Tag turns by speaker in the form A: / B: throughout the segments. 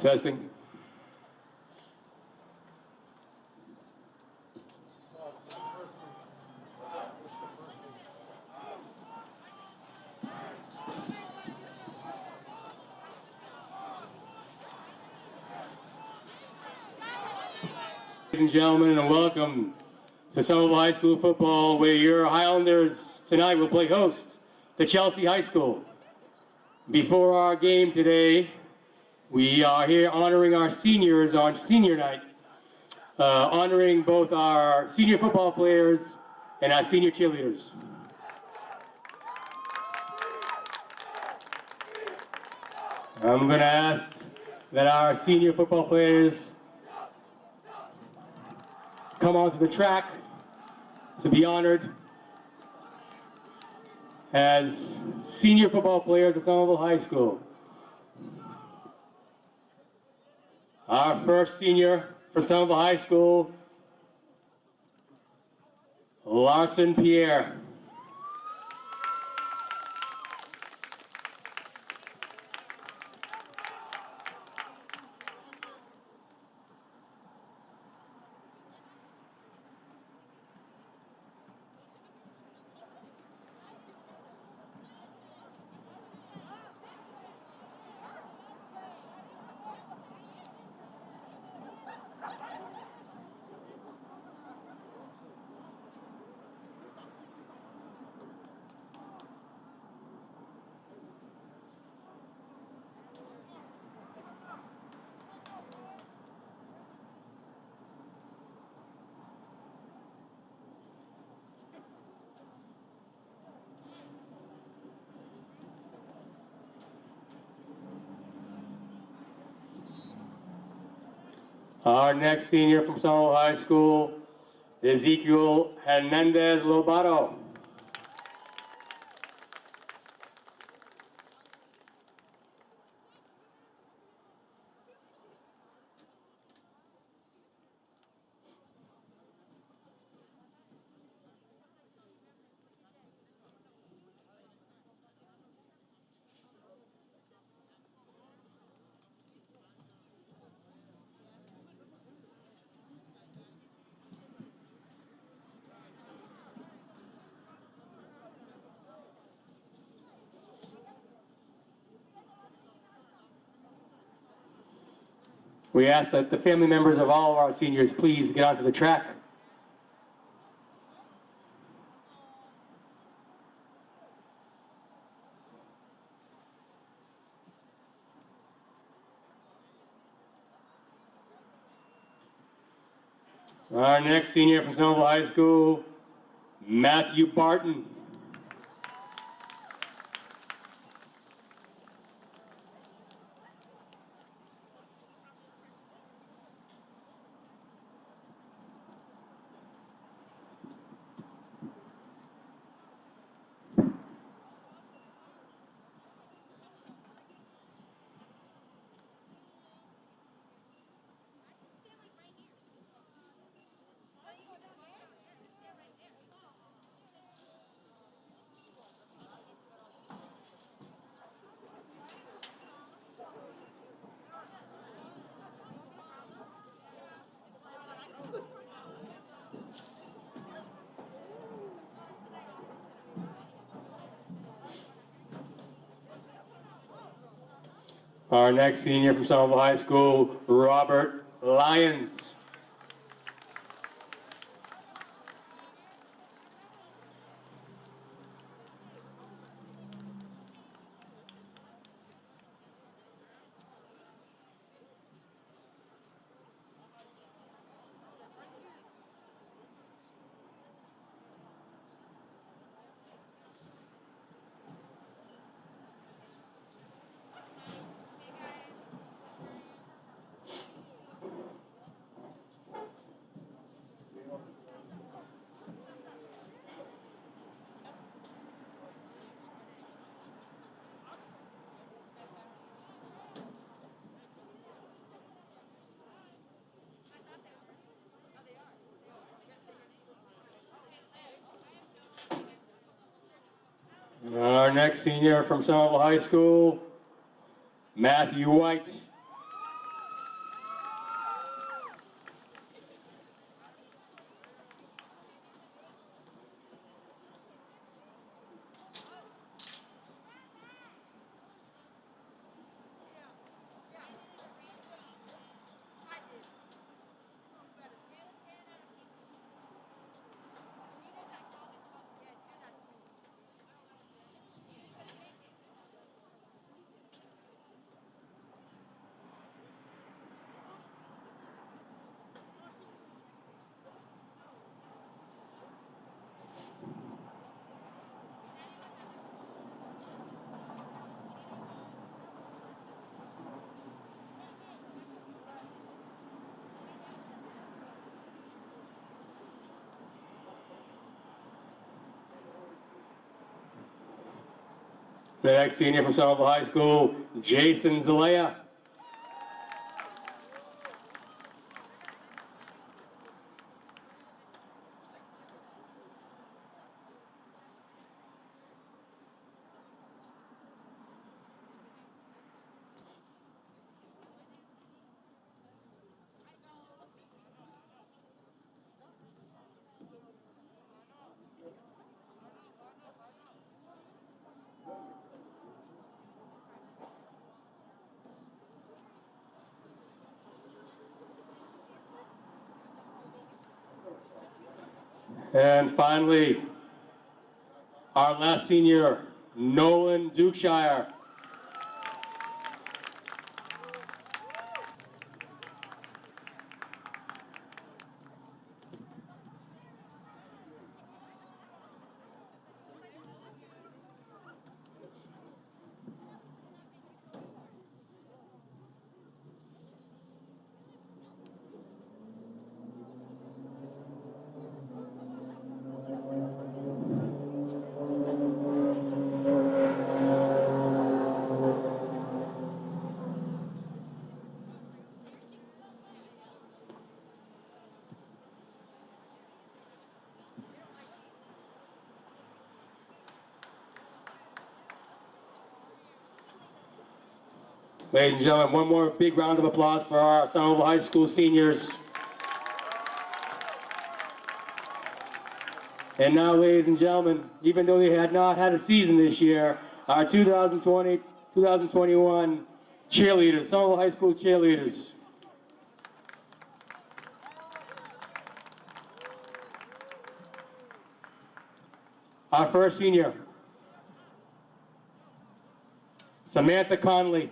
A: Testing. Ladies and gentlemen, and welcome to Somerville High School football, where your Highlanders tonight will play host to Chelsea High School. Before our game today, we are here honoring our seniors on senior night, honoring both our senior football players and our senior cheerleaders. I'm going to ask that our senior football players come onto the track to be honored as senior football players at Somerville High School. Our first senior from Somerville High School, Larson Pierre. Our next senior from Somerville High School, Ezekiel Hernandez Lobato. We ask that the family members of all of our seniors please get onto the track. Our next senior from Somerville High School, Matthew Barton. Our next senior from Somerville High School, Robert Lyons. Our next senior from Somerville High School, Matthew White. The next senior from Somerville High School, Jason Zalea. And finally, our last senior, Nolan Dukeshire. Ladies and gentlemen, one more big round of applause for our Somerville High School seniors. And now, ladies and gentlemen, even though they had not had a season this year, our 2020-2021 cheerleaders, Somerville High School cheerleaders. Our first senior, Samantha Conley.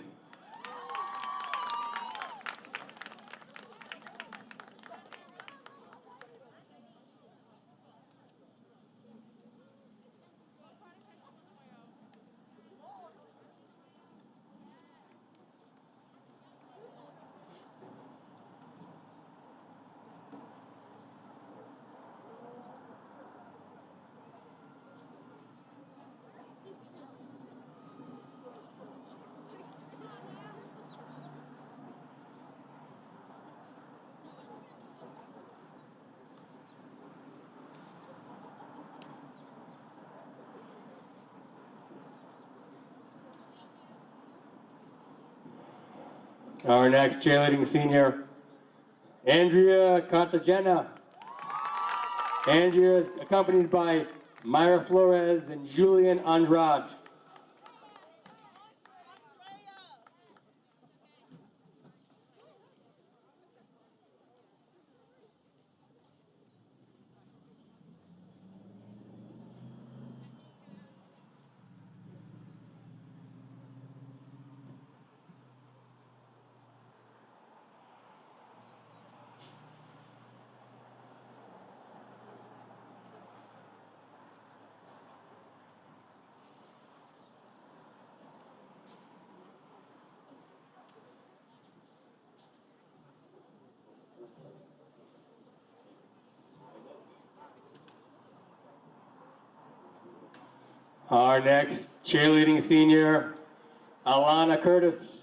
A: Our next cheerleading senior, Andrea Cartagena. Andrea is accompanied by Myra Flores and Julian Andrade. Our next cheerleading senior, Alana Curtis.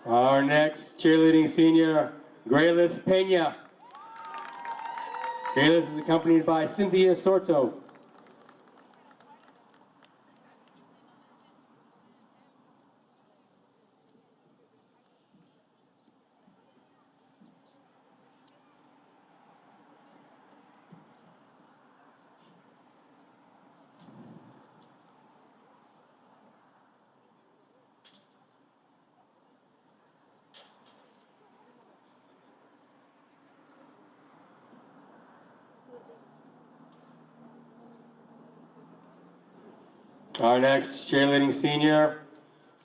A: Our next cheerleading senior, Graylis Pena. Graylis is accompanied by Cynthia Sorto. Our next cheerleading senior,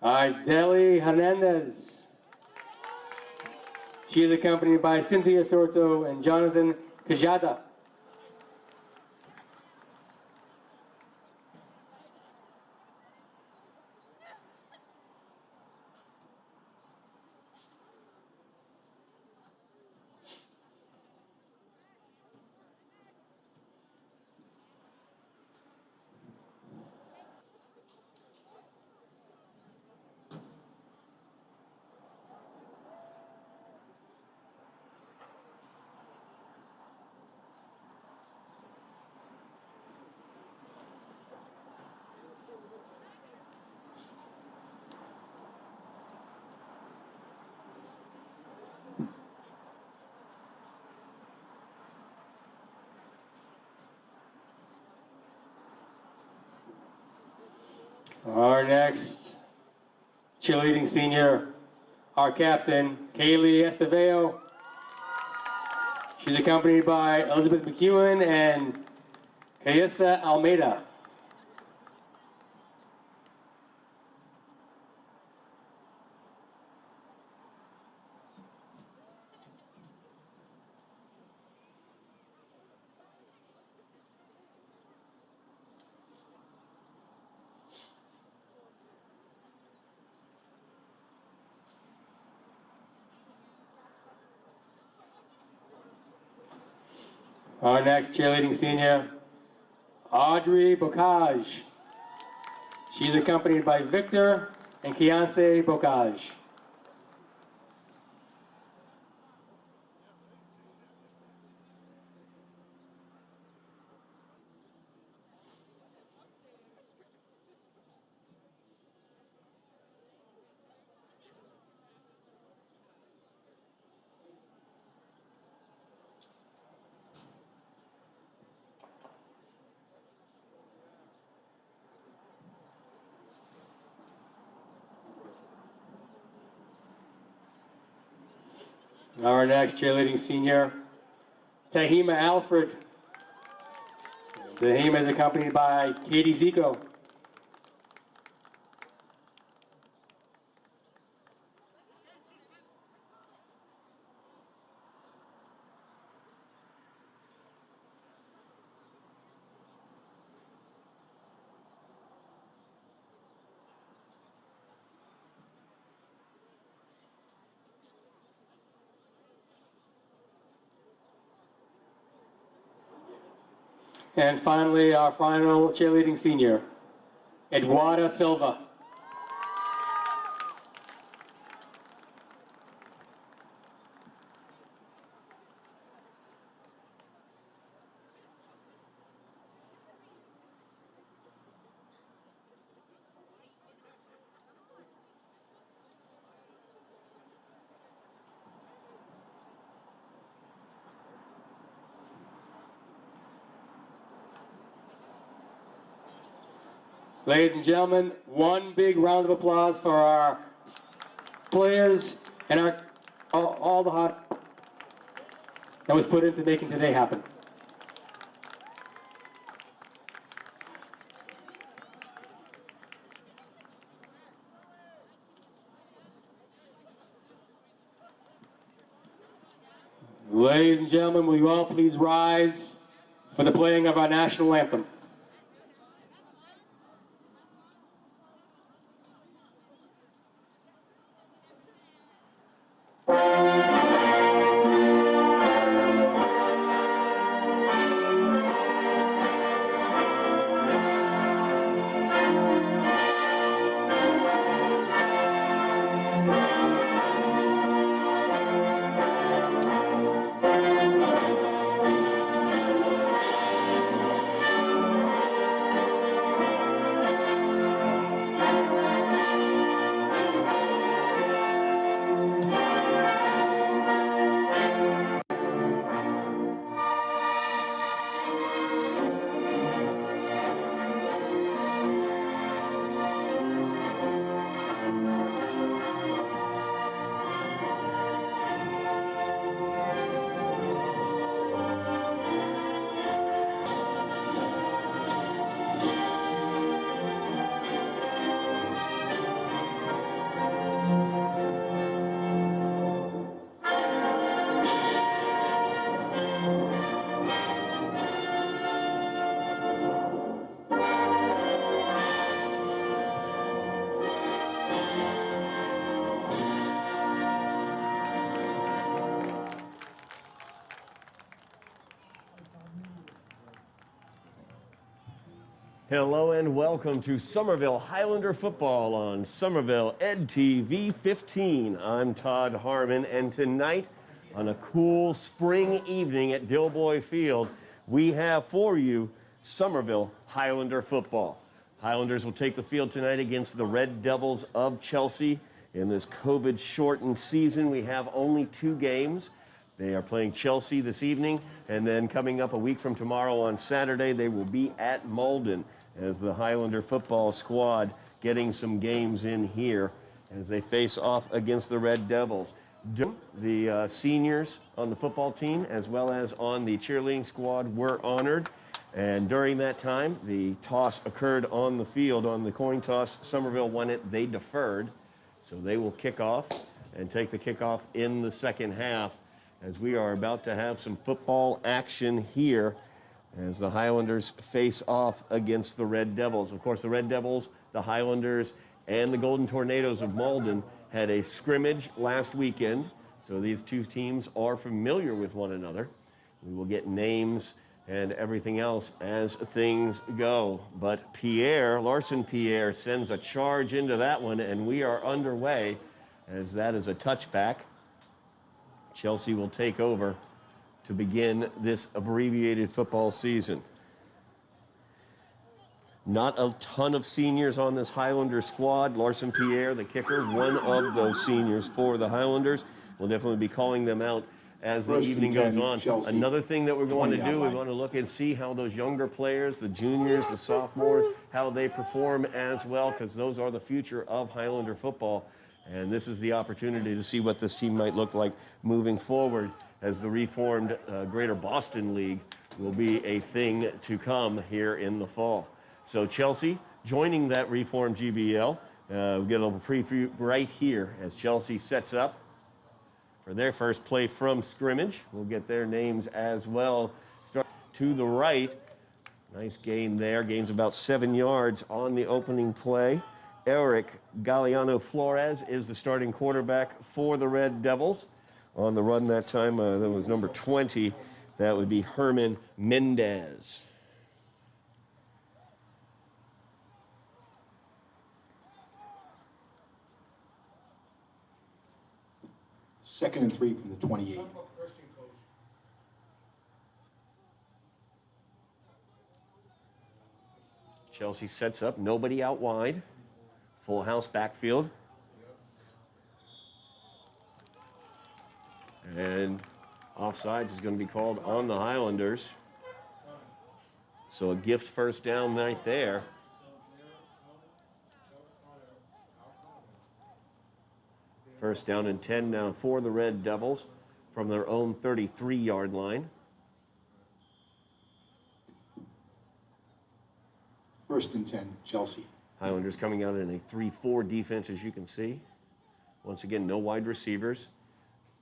A: Ideli Hernandez. She is accompanied by Cynthia Sorto and Jonathan Kajada. Our next cheerleading senior, our captain, Kaylee Esteveo. She's accompanied by Elizabeth McEwen and Kayessa Almeida. Our next cheerleading senior, Audrey Bocage. She's accompanied by Victor and Kiance Bocage. Our next cheerleading senior, Tahima Alfred. Tahima is accompanied by Katie Zico. And finally, our final cheerleading senior, Eduarda Silva. Ladies and gentlemen, one big round of applause for our players and all the hard that was put into making today happen. Ladies and gentlemen, will you all please rise for the playing of our national anthem.
B: Hello and welcome to Somerville Highlander football on Somerville EdTV 15. I'm Todd Harmon, and tonight on a cool spring evening at Dilboy Field, we have for you Somerville Highlander football. Highlanders will take the field tonight against the Red Devils of Chelsea. In this COVID-shortened season, we have only 2 games. They are playing Chelsea this evening, and then coming up a week from tomorrow on Saturday, they will be at Malden as the Highlander football squad getting some games in here as they face off against the Red Devils. The seniors on the football team as well as on the cheerleading squad were honored, and during that time the toss occurred on the field. On the coin toss, Somerville won it. They deferred, so they will kick off and take the kickoff in the second half as we are about to have some football action here as the Highlanders face off against the Red Devils. Of course, the Red Devils, the Highlanders, and the Golden Tornadoes of Malden had a scrimmage last weekend, so these 2 teams are familiar with one another. We will get names and everything else as things go. But Larson Pierre sends a charge into that one, and we are underway as that is a touchback. Chelsea will take over to begin this abbreviated football season. Not a ton of seniors on this Highlander squad. Larson Pierre, the kicker, one of those seniors for the Highlanders. We'll definitely be calling them out as the evening goes on.
C: Chelsea,
B: another thing that we're going to do, we want to look and see how those younger players, the juniors, the sophomores, how they perform as well, because those are the future of Highlander football. And this is the opportunity to see what this team might look like moving forward, as the reformed Greater Boston League will be a thing to come here in the fall. So Chelsea joining that reformed GBL. We'll get a little preview right here as Chelsea sets up for their first play from scrimmage. We'll get their names as well. Start to the right. Nice gain there. Gains about 7 yards on the opening play. Eric Galliano Flores is the starting quarterback for the Red Devils. On the run that time, that was number 20. That would be Herman Mendez.
C: Second and 3 from the 28.
B: Chelsea sets up, nobody out wide. Full house backfield. And offsides is going to be called on the Highlanders. So a gift first down right there. First down and 10 now for the Red Devils from their own 33-yard line.
C: First and 10, Chelsea.
B: Highlanders coming out in a 3-4 defense, as you can see. Once again, no wide receivers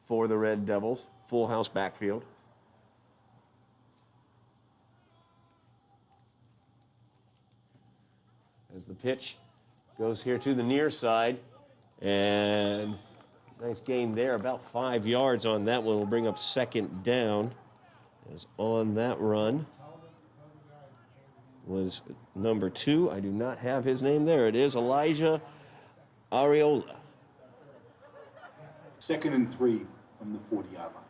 B: for the Red Devils. Full house backfield. As the pitch goes here to the near side. And nice gain there, about 5 yards on that one. Will bring up second down. As on that run was number 2. I do not have his name. There it is, Elijah Areola.
C: Second and 3 from the 40-yard line.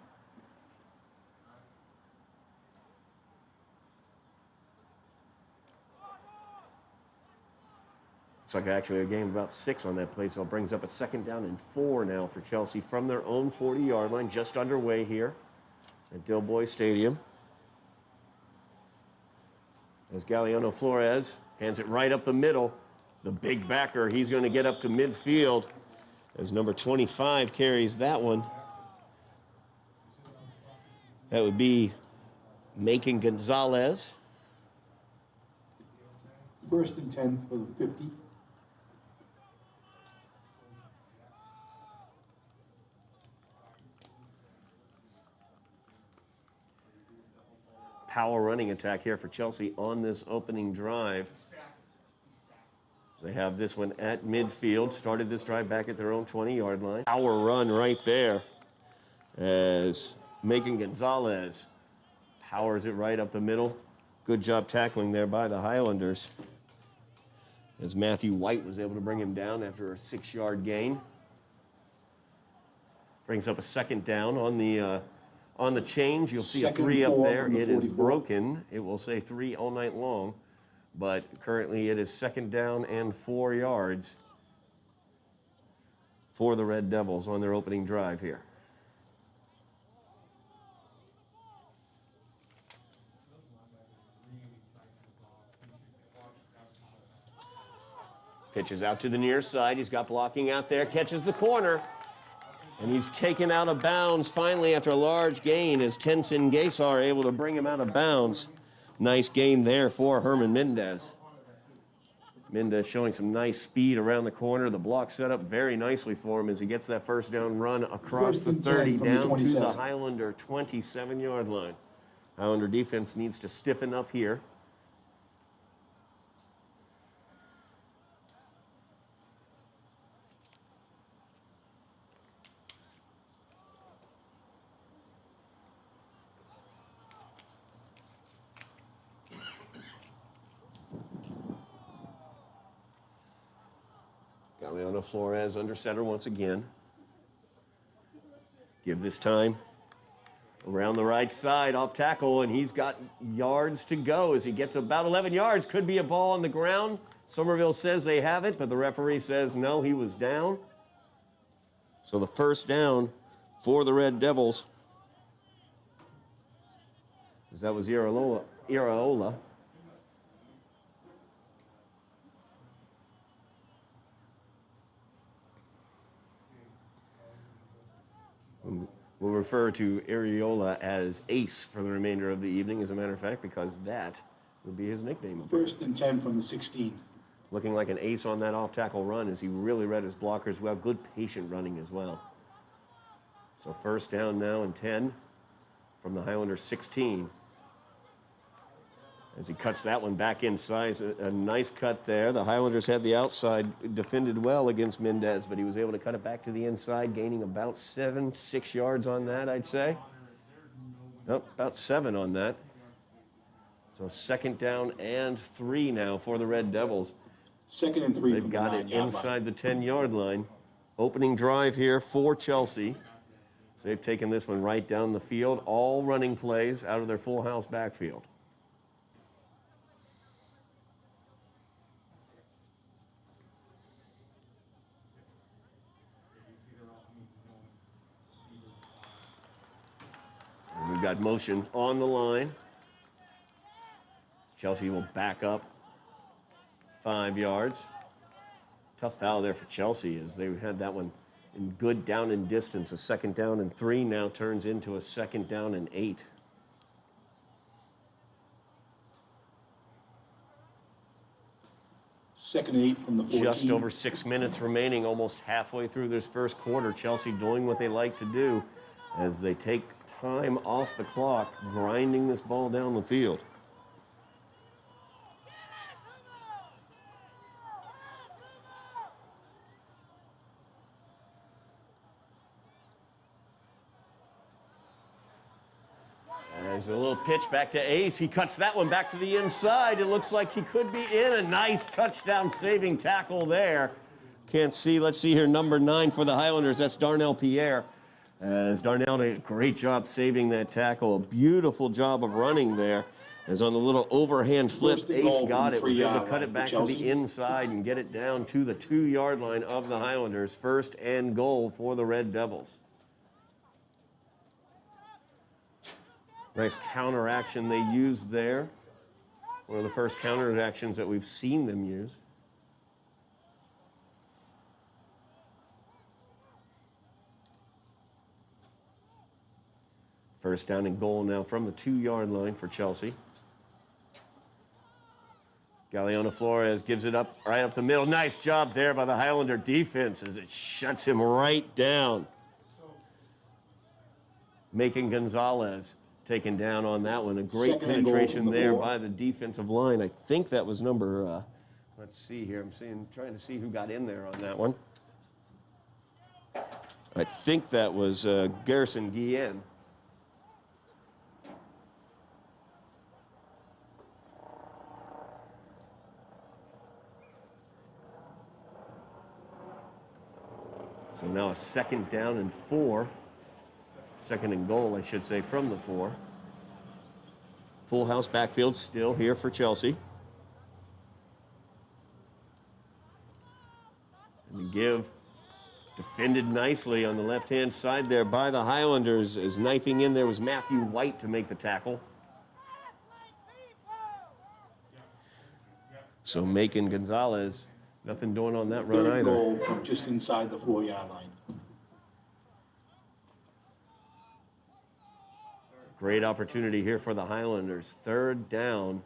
B: It's like actually a game of about 6 on that play, so it brings up a second down and 4 now for Chelsea from their own 40-yard line, just underway here at Dilboy Stadium. As Galliano Flores hands it right up the middle. The big backer, he's going to get up to midfield as number 25 carries that one. That would be Macon Gonzalez.
C: First and 10 for the 50.
B: Power running attack here for Chelsea on this opening drive. They have this one at midfield. Started this drive back at their own 20-yard line. Power run right there as Macon Gonzalez powers it right up the middle. Good job tackling there by the Highlanders, as Matthew White was able to bring him down after a 6-yard gain. Brings up a second down on the change. You'll see a 3 up there. It is broken. It will say 3 all night long, but currently it is 2nd down and 4 yards for the Red Devils on their opening drive here. Pitches out to the near side. He's got blocking out there. Catches the corner. And he's taken out of bounds finally after a large gain as Tenson Gaysar able to bring him out of bounds. Nice gain there for Herman Mendez. Mendez showing some nice speed around the corner. The block set up very nicely for him as he gets that 1st down run across the 30 down to the Highlander 27-yard line. Highlander defense needs to stiffen up here. Galeano Flores under center once again. Give this time around the right side off tackle, and he's got yards to go as he gets about 11 yards. Could be a ball on the ground. Somerville says they have it, but the referee says no, he was down. So the 1st down for the Red Devils, as that was Iraola. We'll refer to Areola as Ace for the remainder of the evening, as a matter of fact, because that will be his nickname.
C: 1st and 10 from the 16.
B: Looking like an ace on that off-tackle run as he really read his blockers well. Good patient running as well. So 1st down now and 10 from the Highlanders 16. As he cuts that one back inside, a nice cut there. The Highlanders had the outside, defended well against Mendez, but he was able to cut it back to the inside, gaining about 6 yards on that, I'd say. Nope, about 7 on that. So 2nd down and 3 now for the Red Devils.
C: 2nd and 3
B: They've
C: from the
B: got it
C: 9-yard
B: inside the 10-yard line. Opening drive here for Chelsea. So they've taken this one right down the field, all running plays out of their full house backfield. And we've got motion on the line. Chelsea will back up 5 yards. Tough foul there for Chelsea as they had that one in good down and distance. A 2nd down and 3 now turns into a 2nd down and 8.
C: Second and 8 from the 14.
B: Just over 6 minutes remaining, almost halfway through this 1st quarter. Chelsea doing what they like to do as they take time off the clock, grinding this ball down the field. There's a little pitch back to Ace. He cuts that one back to the inside. It looks like he could be in. A nice touchdown saving tackle there. Can't see. Let's see here. Number 9 for the Highlanders. That's Darnell Pierre. As Darnell did a great job saving that tackle. A beautiful job of running there. As on the little overhand flip, Ace got it. Was able to cut it back to the inside and get it down to the 2-yard line of the Highlanders. 1st and goal for the Red Devils. Nice counter action they used there. One of the first counter actions that we've seen them use. First down and goal now from the 2-yard line for Chelsea. Galeano Flores gives it up right up the middle. Nice job there by the Highlander defense as it shuts him right down. Making Gonzalez taken down on that one. A great penetration there by the defensive line. I think that was number, let's see here. Trying to see who got in there on that one. I think that was Garrison Guillen. So now a 2nd down and 4. 2nd and goal, I should say, from the 4. Full house backfield still here for Chelsea. And the give defended nicely on the left-hand side there by the Highlanders. As knifing in there was Matthew White to make the tackle. So Macon Gonzalez, nothing doing on that run
C: Third
B: either.
C: goal from just inside the 4-yard line.
B: Great opportunity here for the Highlanders. 3rd down,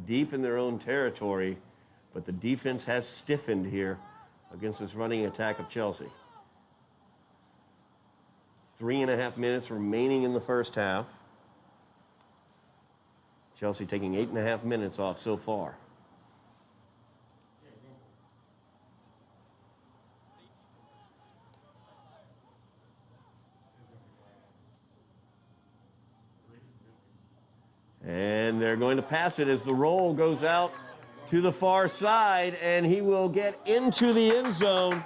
B: deep in their own territory, but the defense has stiffened here against this running attack of Chelsea. 3.5 minutes remaining in the first half. Chelsea taking 8.5 minutes off so far. And they're going to pass it as the roll goes out to the far side, and he will get into the end zone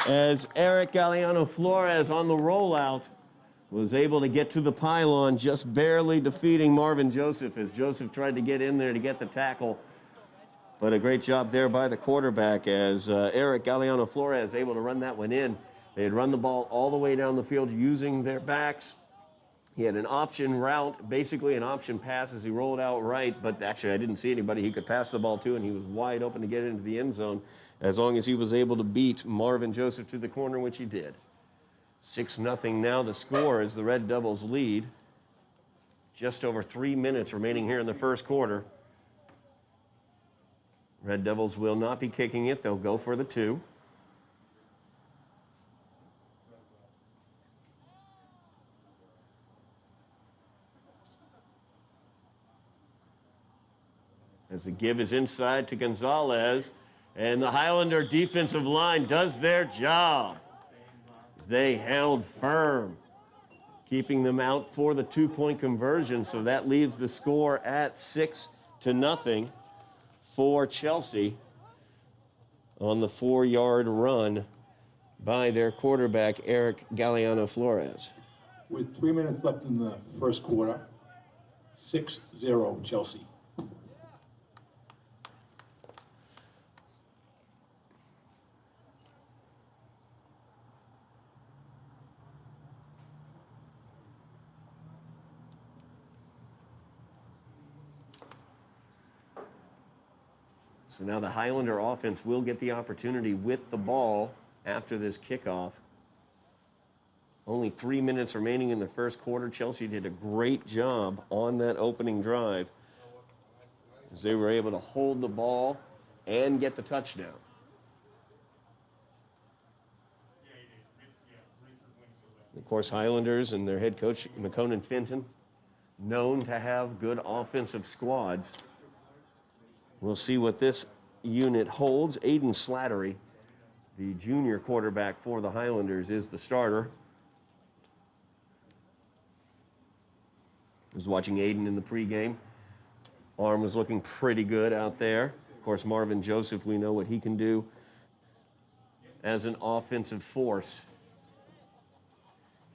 B: as Eric Galeano Flores on the rollout was able to get to the pylon, just barely defeating Marvin Joseph as Joseph tried to get in there to get the tackle. But a great job there by the quarterback as Eric Galeano Flores able to run that one in. They had run the ball all the way down the field using their backs. He had an option route, basically an option pass as he rolled out right, but actually I didn't see anybody he could pass the ball to, and he was wide open to get into the end zone as long as he was able to beat Marvin Joseph to the corner, which he did. 6-0 now the score as the Red Devils lead. Just over 3 minutes remaining here in the first quarter. Red Devils will not be kicking it. They'll go for the 2. As the give is inside to Gonzalez, and the Highlander defensive line does their job. They held firm, keeping them out for the 2-point conversion, so that leaves the score at 6-0 for Chelsea on the 4-yard run by their quarterback, Eric Galeano Flores.
C: With 3 minutes left in the first quarter, 6-0 Chelsea.
B: So now the Highlander offense will get the opportunity with the ball after this kickoff. Only 3 minutes remaining in the first quarter. Chelsea did a great job on that opening drive as they were able to hold the ball and get the touchdown. Of course, Highlanders and their head coach, McConan Fenton, known to have good offensive squads. We'll see what this unit holds. Aiden Slattery, the junior quarterback for the Highlanders, is the starter. I was watching Aiden in the pregame. Arm was looking pretty good out there. Of course, Marvin Joseph, we know what he can do as an offensive force.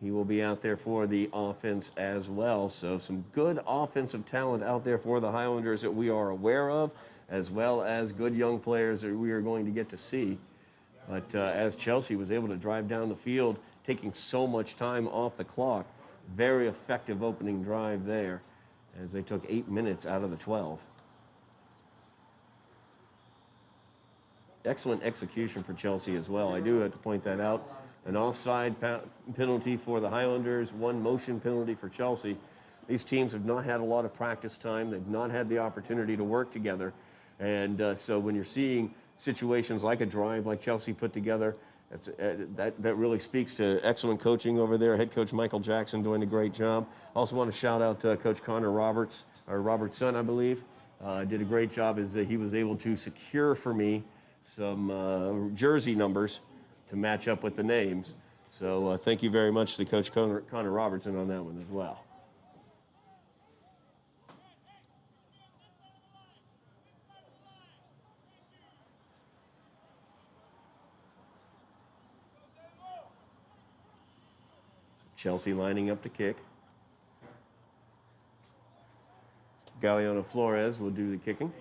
B: He will be out there for the offense as well. So some good offensive talent out there for the Highlanders that we are aware of, as well as good young players that we are going to get to see. But as Chelsea was able to drive down the field, taking so much time off the clock, very effective opening drive there as they took 8 minutes out of the 12. Excellent execution for Chelsea as well. I do have to point that out. An offside penalty for the Highlanders, 1 motion penalty for Chelsea. These teams have not had a lot of practice time. They've not had the opportunity to work together. And so when you're seeing situations like a drive like Chelsea put together, that really speaks to excellent coaching over there. Head coach Michael Jackson doing a great job. Also want to shout out Coach Connor Roberts, or Robertson, I believe. Did a great job as he was able to secure for me some jersey numbers to match up with the names. So thank you very much to Coach Connor Robertson on that one as well. Chelsea lining up to kick. Galeano Flores will do the kicking.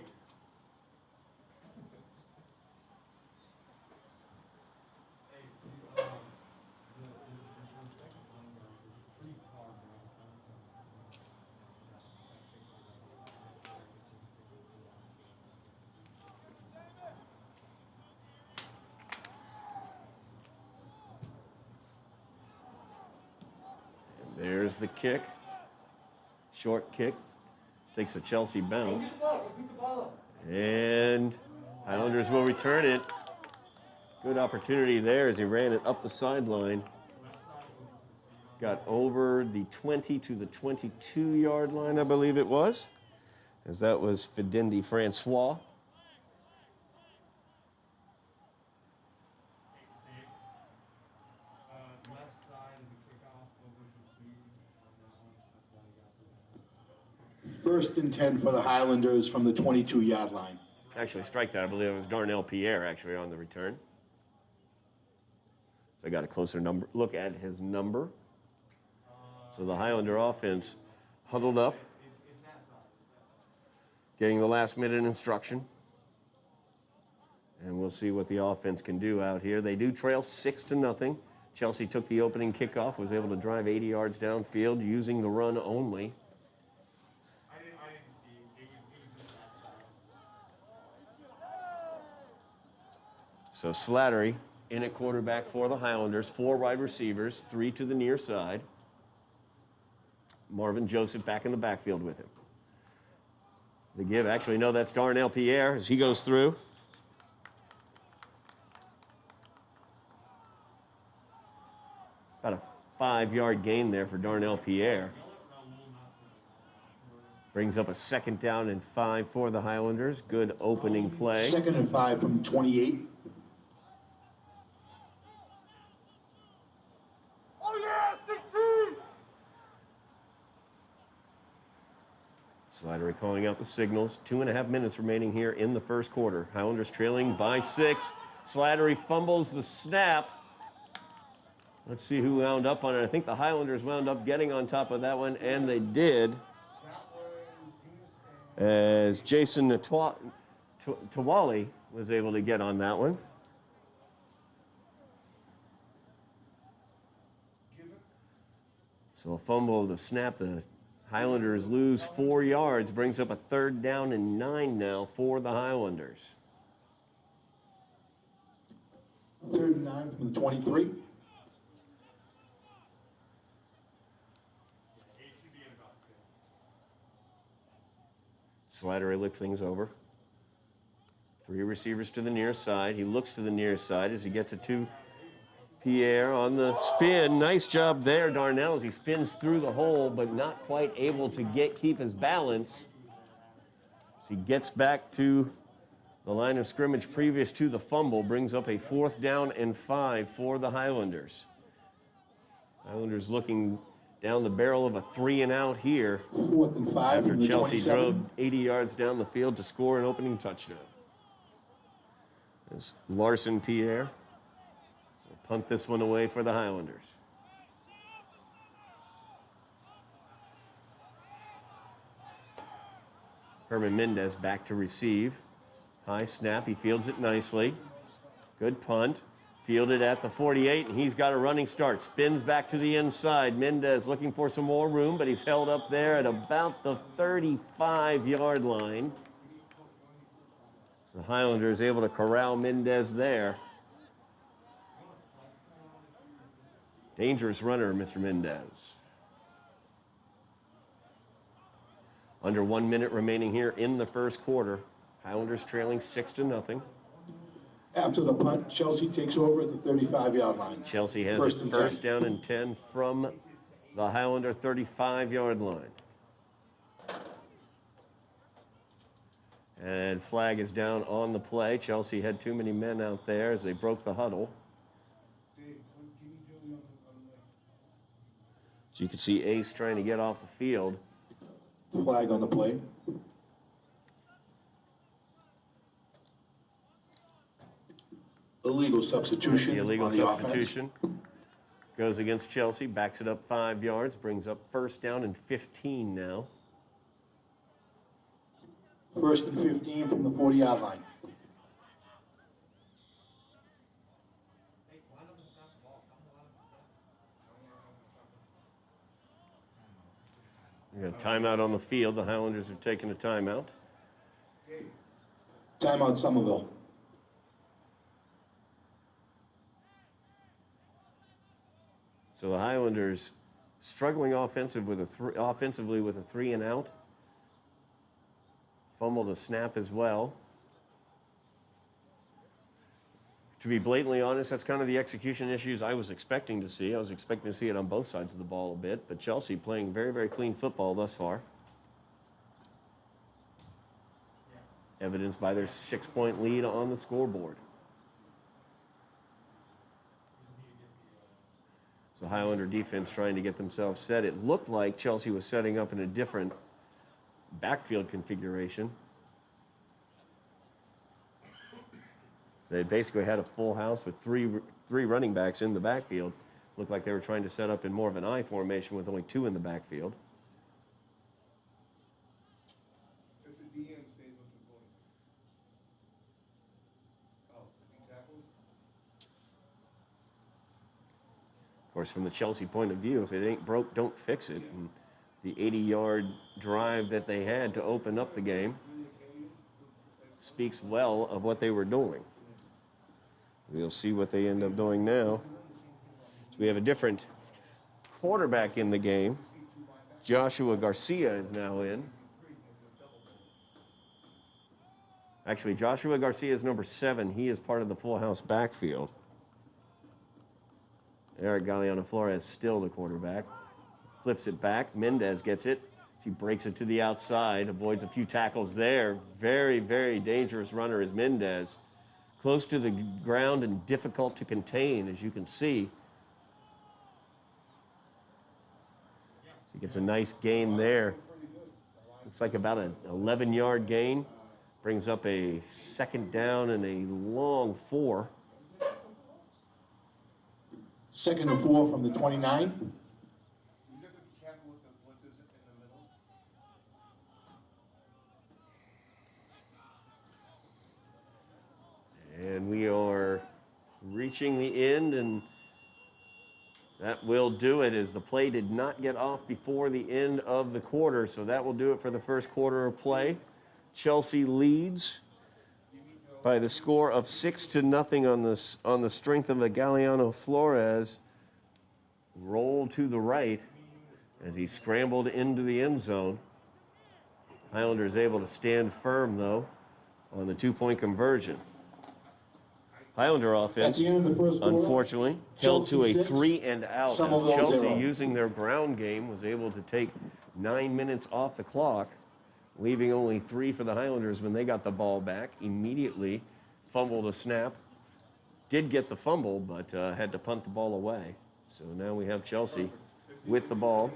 B: There's the kick. Short kick. Takes a Chelsea bounce. And Highlanders will return it. Good opportunity there as he ran it up the sideline. Got over the 20 to the 22-yard line, I believe it was. As that was Fidendi Francois.
C: First and 10 for the Highlanders from the 22-yard line.
B: Actually, strike that. I believe it was Darnell Pierre actually on the return. So I got a closer look at his number. So the Highlander offense huddled up, getting the last-minute instruction. And we'll see what the offense can do out here. They do trail 6-0. Chelsea took the opening kickoff, was able to drive 80 yards downfield using the run only. So Slattery in at quarterback for the Highlanders. 4 wide receivers, 3 to the near side. Marvin Joseph back in the backfield with him. The give, actually, no, that's Darnell Pierre as he goes through. About a 5-yard gain there for Darnell Pierre. Brings up a 2nd down and 5 for the Highlanders. Good opening play.
C: 2nd and 5 from the 28.
B: Slattery calling out the signals. 2.5 minutes remaining here in the first quarter. Highlanders trailing by 6. Slattery fumbles the snap. Let's see who wound up on it. I think the Highlanders wound up getting on top of that one, and they did. As Jason Tawali was able to get on that one. So a fumble of the snap. The Highlanders lose 4 yards, brings up a 3rd down and 9 now for the Highlanders.
C: 3rd and 9 from the 23.
B: Slattery looks things over. 3 receivers to the near side. He looks to the near side as he gets it to Pierre on the spin. Nice job there, Darnell, as he spins through the hole, but not quite able to keep his balance. As he gets back to the line of scrimmage previous to the fumble, brings up a 4th down and 5 for the Highlanders. Highlanders looking down the barrel of a 3-and-out here.
C: 4th and 5
B: after
C: from the
B: Chelsea
C: 27.
B: drove 80 yards down the field to score an opening touchdown. As Larson Pierre will punt this one away for the Highlanders. Herman Mendez back to receive. High snap, he fields it nicely. Good punt. Fielded at the 48, and he's got a running start. Spins back to the inside. Mendez looking for some more room, but he's held up there at about the 35-yard line. So the Highlanders able to corral Mendez there. Dangerous runner, Mr. Mendez. Under 1 minute remaining here in the first quarter. Highlanders trailing 6-0.
C: After the punt, Chelsea takes over at the 35-yard line.
B: Chelsea has it first down and 10 from the Highlander 35-yard line. And flag is down on the play. Chelsea had too many men out there as they broke the huddle. So you can see Ace trying to get off the field.
C: Flag on the play. Illegal substitution.
B: The illegal
C: on the
B: substitution.
C: offense.
B: Goes against Chelsea, backs it up 5 yards, brings up first down and 15 now.
C: First and 15 from the 40-yard line.
B: We got a timeout on the field. The Highlanders have taken a timeout.
C: Timeout Somerville.
B: So the Highlanders struggling offensively with a 3 and out. Fumbled a snap as well. To be blatantly honest, that's kind of the execution issues I was expecting to see. I was expecting to see it on both sides of the ball a bit, but Chelsea playing very, very clean football thus far. Evidenced by their 6-point lead on the scoreboard. So Highlander defense trying to get themselves set. It looked like Chelsea was setting up in a different backfield configuration. They basically had a full house with three running backs in the backfield. Looked like they were trying to set up in more of an I formation with only 2 in the backfield. Of course, from the Chelsea point of view, if it ain't broke, don't fix it. And the 80-yard drive that they had to open up the game speaks well of what they were doing. We'll see what they end up doing now. So we have a different quarterback in the game. Joshua Garcia is now in. Actually, Joshua Garcia is number 7. He is part of the full house backfield. Eric Galeano Flores still the quarterback. Flips it back. Mendez gets it. As he breaks it to the outside, avoids a few tackles there. Very, very dangerous runner is Mendez. Close to the ground and difficult to contain, as you can see. So he gets a nice gain there. Looks like about an 11-yard gain. Brings up a 2nd down and a long 4.
C: 2nd and 4 from the 29.
B: And we are reaching the end, and that will do it, as the play did not get off before the end of the quarter. So that will do it for the first quarter of play. Chelsea leads by the score of 6-0 on the strength of a Galeano Flores roll to the right as he scrambled into the end zone. Highlanders able to stand firm, though, on the 2-point conversion. Highlander offense, unfortunately, held to a 3 and out, as Chelsea, using their ground game, was able to take 9 minutes off the clock, leaving only 3 for the Highlanders when they got the ball back. Immediately fumbled a snap. Did get the fumble, but had to punt the ball away. So now we have Chelsea with the ball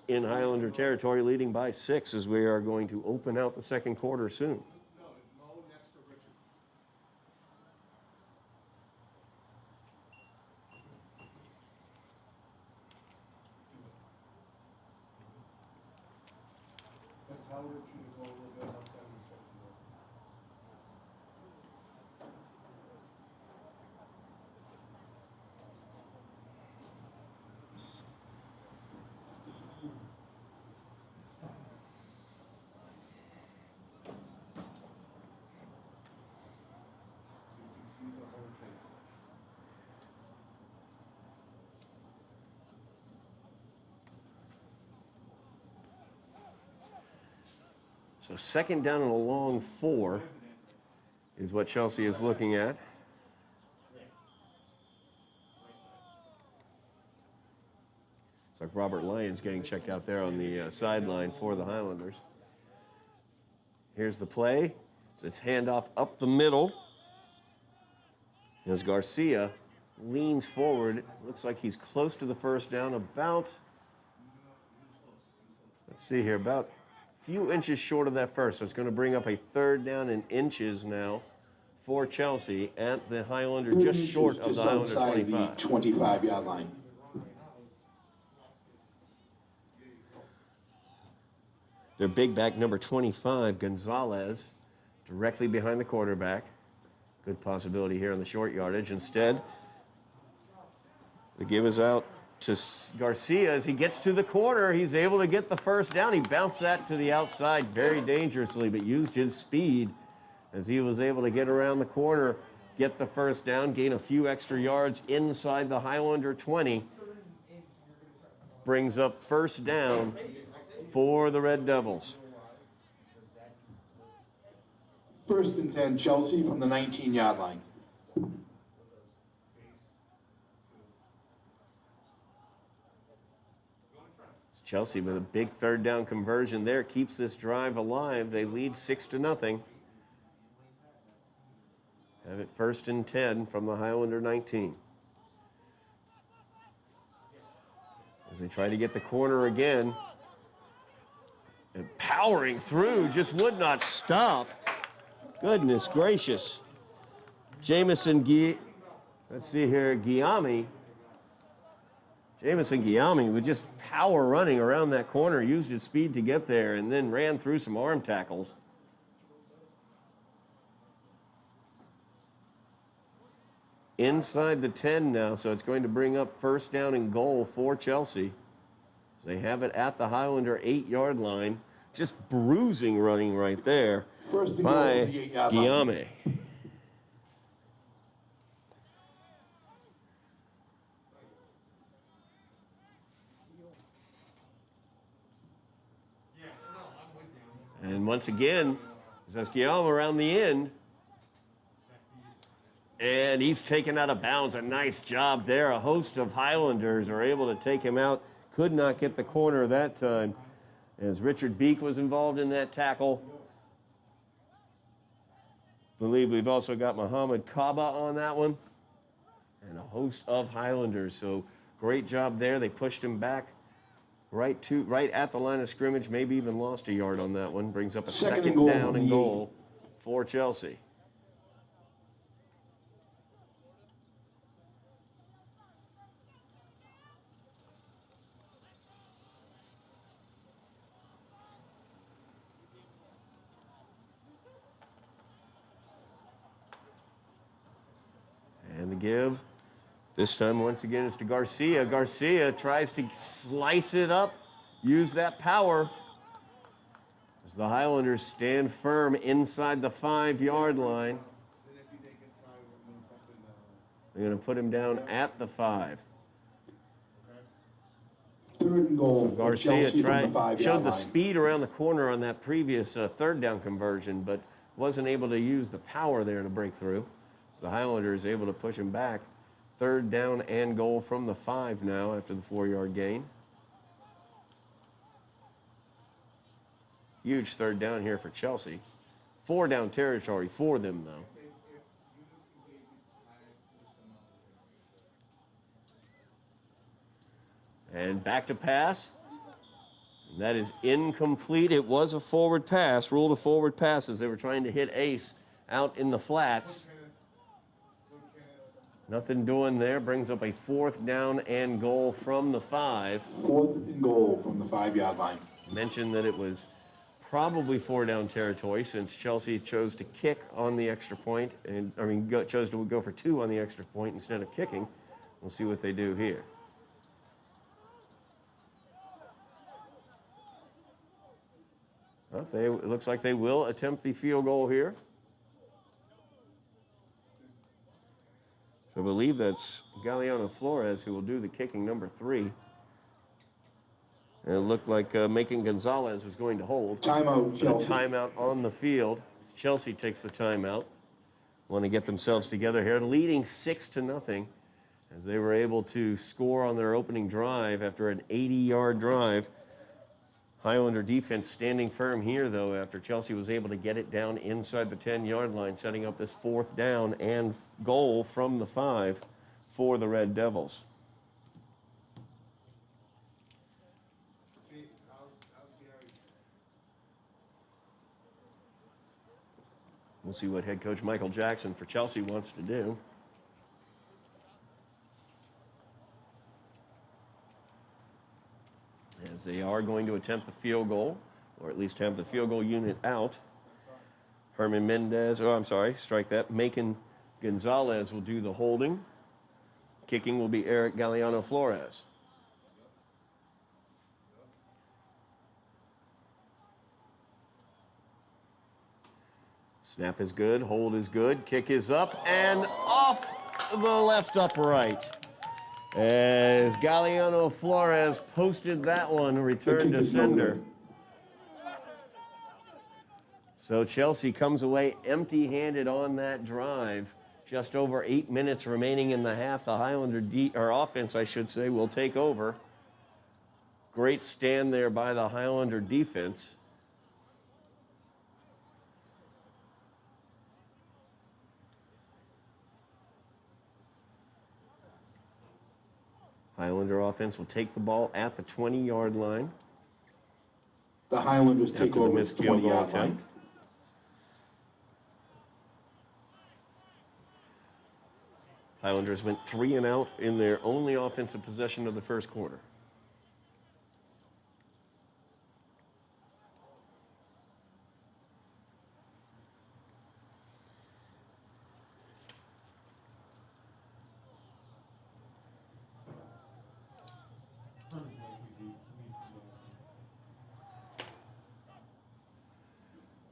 B: in Highlander territory, leading by 6, as we are going to open out the second quarter soon. So 2nd down and a long 4 is what Chelsea is looking at. It's like Robert Lyons getting checked out there on the sideline for the Highlanders. Here's the play. So it's handoff up the middle. As Garcia leans forward, looks like he's close to the first down, about, let's see here, about few inches short of that first. So it's going to bring up a 3rd down and inches now for Chelsea at the Highlander, just short of the Highlander 25.
C: The 25-yard line.
B: Their big back, number 25, Gonzalez, directly behind the quarterback. Good possibility here on the short yardage. Instead, the give is out to Garcia as he gets to the corner. He's able to get the first down. He bounced that to the outside very dangerously, but used his speed as he was able to get around the corner, get the first down, gain a few extra yards inside the Highlander 20. Brings up first down for the Red Devils.
C: 1st and 10, Chelsea from the 19-yard line.
B: Chelsea with a big third down conversion there keeps this drive alive. They lead 6-0. Have it 1st and 10 from the Highlander 19. As they try to get the corner again. And powering through, just would not stop. Goodness gracious. Let's see here, Guillaume. Jamison Guillaume would just power running around that corner, used his speed to get there, and then ran through some arm tackles. Inside the 10 now, so it's going to bring up first down and goal for Chelsea. So they have it at the Highlander 8-yard line. Just bruising running right there by Guillaume. And once again, Guillaume around the end. And he's taken out of bounds. A nice job there. A host of Highlanders are able to take him out. Could not get the corner that time, as Richard Beek was involved in that tackle. I believe we've also got Muhammad Kaba on that one. And a host of Highlanders. So great job there. They pushed him back right at the line of scrimmage. Maybe even lost a yard on that one. Brings up a second down and goal for Chelsea. And the give, this time once again, is to Garcia. Garcia tries to slice it up, use that power, as the Highlanders stand firm inside the 5-yard line. They're going to put him down at the 5.
C: 3rd and goal.
B: So Garcia showed the
C: line.
B: speed around the corner on that previous third down conversion, but wasn't able to use the power there to break through. So the Highlanders able to push him back. 3rd down and goal from the 5 now after the 4-yard gain. Huge 3rd down here for Chelsea. 4 down territory for them, though. And back to pass. And that is incomplete. It was a forward pass, ruled a forward pass as they were trying to hit Ace out in the flats. Nothing doing there. Brings up a 4th down and goal from the 5.
C: 4th and goal from the 5-yard line.
B: Mentioned that it was probably 4 down territory since Chelsea chose to kick on the extra point. And chose to go for 2 on the extra point instead of kicking. We'll see what they do here. Well, it looks like they will attempt the field goal here. So I believe that's Galeano Flores who will do the kicking, number 3. And it looked like Macon Gonzalez was going to hold.
C: Timeout, Chelsea.
B: A timeout on the field. Chelsea takes the timeout. Want to get themselves together here, leading 6-0 as they were able to score on their opening drive after an 80-yard drive. Highlander defense standing firm here, though, after Chelsea was able to get it down inside the 10-yard line, setting up this 4th down and goal from the 5 for the Red Devils. We'll see what head coach Michael Jackson for Chelsea wants to do. As they are going to attempt the field goal. or at least have the field goal unit out. Herman Mendez, oh, I'm sorry, strike that. Macon Gonzalez will do the holding. Kicking will be Eric Galliano Flores. Snap is good, hold is good, kick is up and off the left upright. As Galliano Flores posted that one, return to sender. So Chelsea comes away empty-handed on that drive. Just over 8 minutes remaining in the half. The Highlander offense, I should say, will take over. Great stand there by the Highlander defense. Highlander offense will take the ball at the 20-yard line.
C: The Highlanders take over the
B: missed field goal
C: 20-yard line.
B: attempt. Highlanders went 3 and out in their only offensive possession of the first quarter.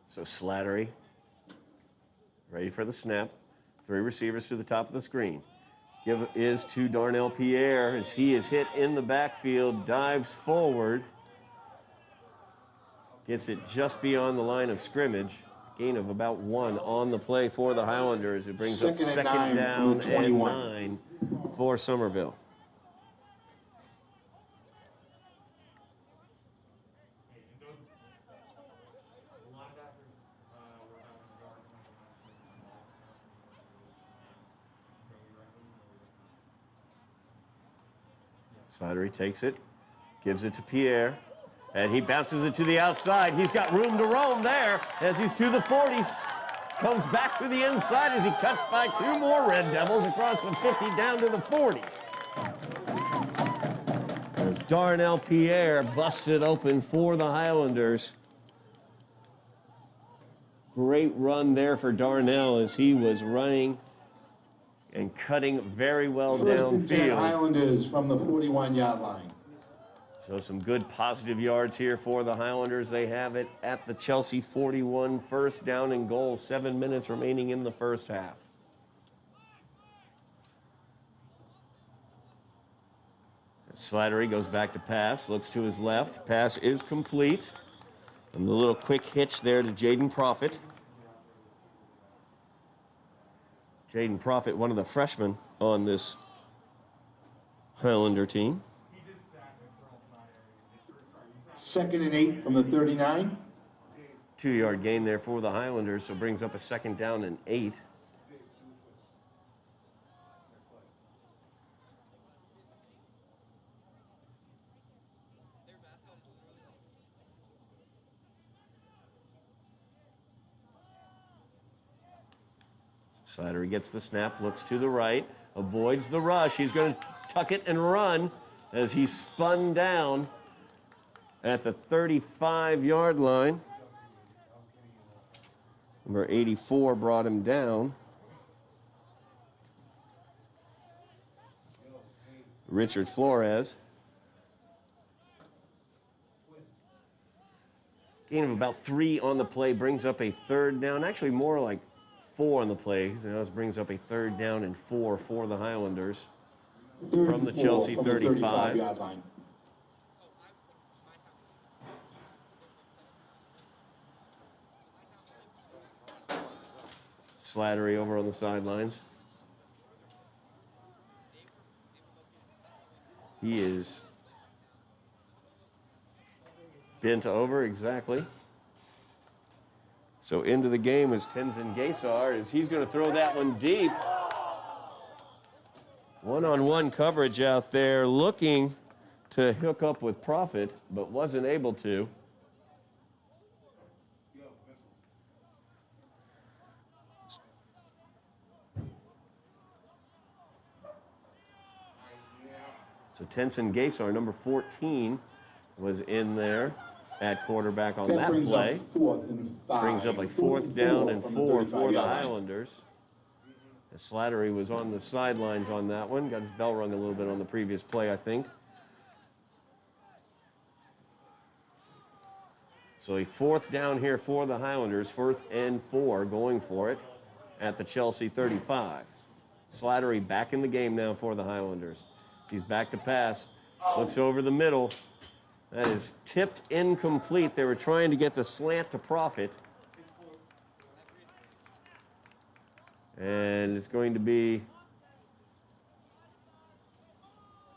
B: So Slattery, ready for the snap. 3 receivers to the top of the screen. Give is to Darnell Pierre as he is hit in the backfield, dives forward. Gets it just beyond the line of scrimmage. Gain of about 1 on the play for the Highlanders. It brings up second down and 9 for Somerville. Slattery takes it, gives it to Pierre, and he bounces it to the outside. He's got room to roam there as he's to the 40s. Comes back to the inside as he cuts by 2 more Red Devils across the 50 down to the 40. As Darnell Pierre busts it open for the Highlanders. Great run there for Darnell as he was running and cutting very well downfield.
C: Highlanders from the 41-yard line.
B: So some good positive yards here for the Highlanders. They have it at the Chelsea 41, first down and goal. 7 minutes remaining in the first half. Slattery goes back to pass, looks to his left. Pass is complete. And the little quick hitch there to Jaden Profit. Jaden Profit, one of the freshmen on this Highlander team.
C: 2nd and 8 from the 39.
B: 2-yard gain there for the Highlanders, so brings up a second down and 8. Slattery gets the snap, looks to the right, avoids the rush. He's going to tuck it and run as he spun down at the 35-yard line. Number 84 brought him down. Richard Flores. Gain of about 3 on the play brings up a 3rd down, actually more like 4 on the play. So now this brings up a 3rd down and 4 for the Highlanders from the Chelsea 35.
C: 35-yard line.
B: Slattery over on the sidelines. He is bent over, exactly. So into the game is Tenzin Gaysar as he's going to throw that one deep. One-on-one coverage out there, looking to hook up with Profit, but wasn't able to. So Tenzin Gaysar, number 14, was in there. at quarterback on
C: That
B: that
C: brings
B: play.
C: up 4th and 5.
B: Brings up a 4th down and 4 for the
C: 35-yard line.
B: Highlanders. Slattery was on the sidelines on that one. Got his bell rung a little bit on the previous play, I think. So a 4th down here for the Highlanders, 4th and 4, going for it at the Chelsea 35. Slattery back in the game now for the Highlanders. So he's back to pass, looks over the middle. That is tipped incomplete. They were trying to get the slant to Profit. And it's going to be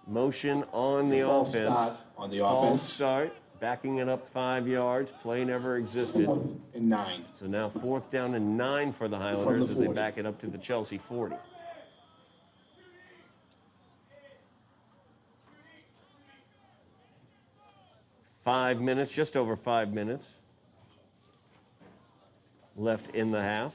B: motion on the
C: False
B: offense.
C: start on the
B: False
C: offense.
B: start, backing it up 5 yards. Play never existed.
C: 4th and 9.
B: So now 4th down and 9 for the Highlanders as they
C: 40.
B: back it up to the Chelsea 40. Five minutes, just over 5 minutes left in the half.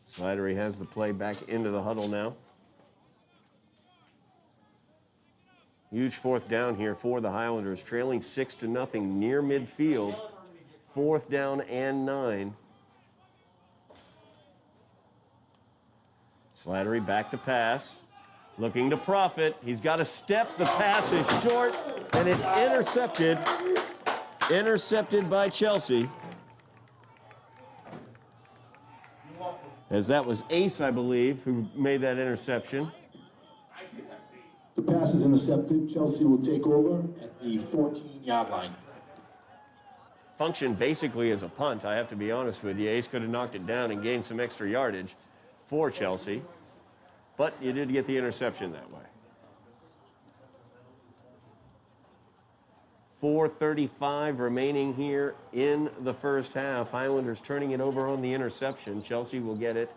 B: Slattery has the play back into the huddle now. Huge 4th down here for the Highlanders, trailing 6-0 near midfield. 4th down and 9. Slattery back to pass, looking to Profit. He's got a step. The pass is short, and it's intercepted. Intercepted by Chelsea. As that was Ace, I believe, who made that interception.
C: The pass is intercepted. Chelsea will take over at the 14-yard line.
B: Functioned basically as a punt, I have to be honest with you. Ace could have knocked it down and gained some extra yardage for Chelsea, but you did get the interception that way. 4:35 remaining here in the first half. Highlanders turning it over on the interception. Chelsea will get it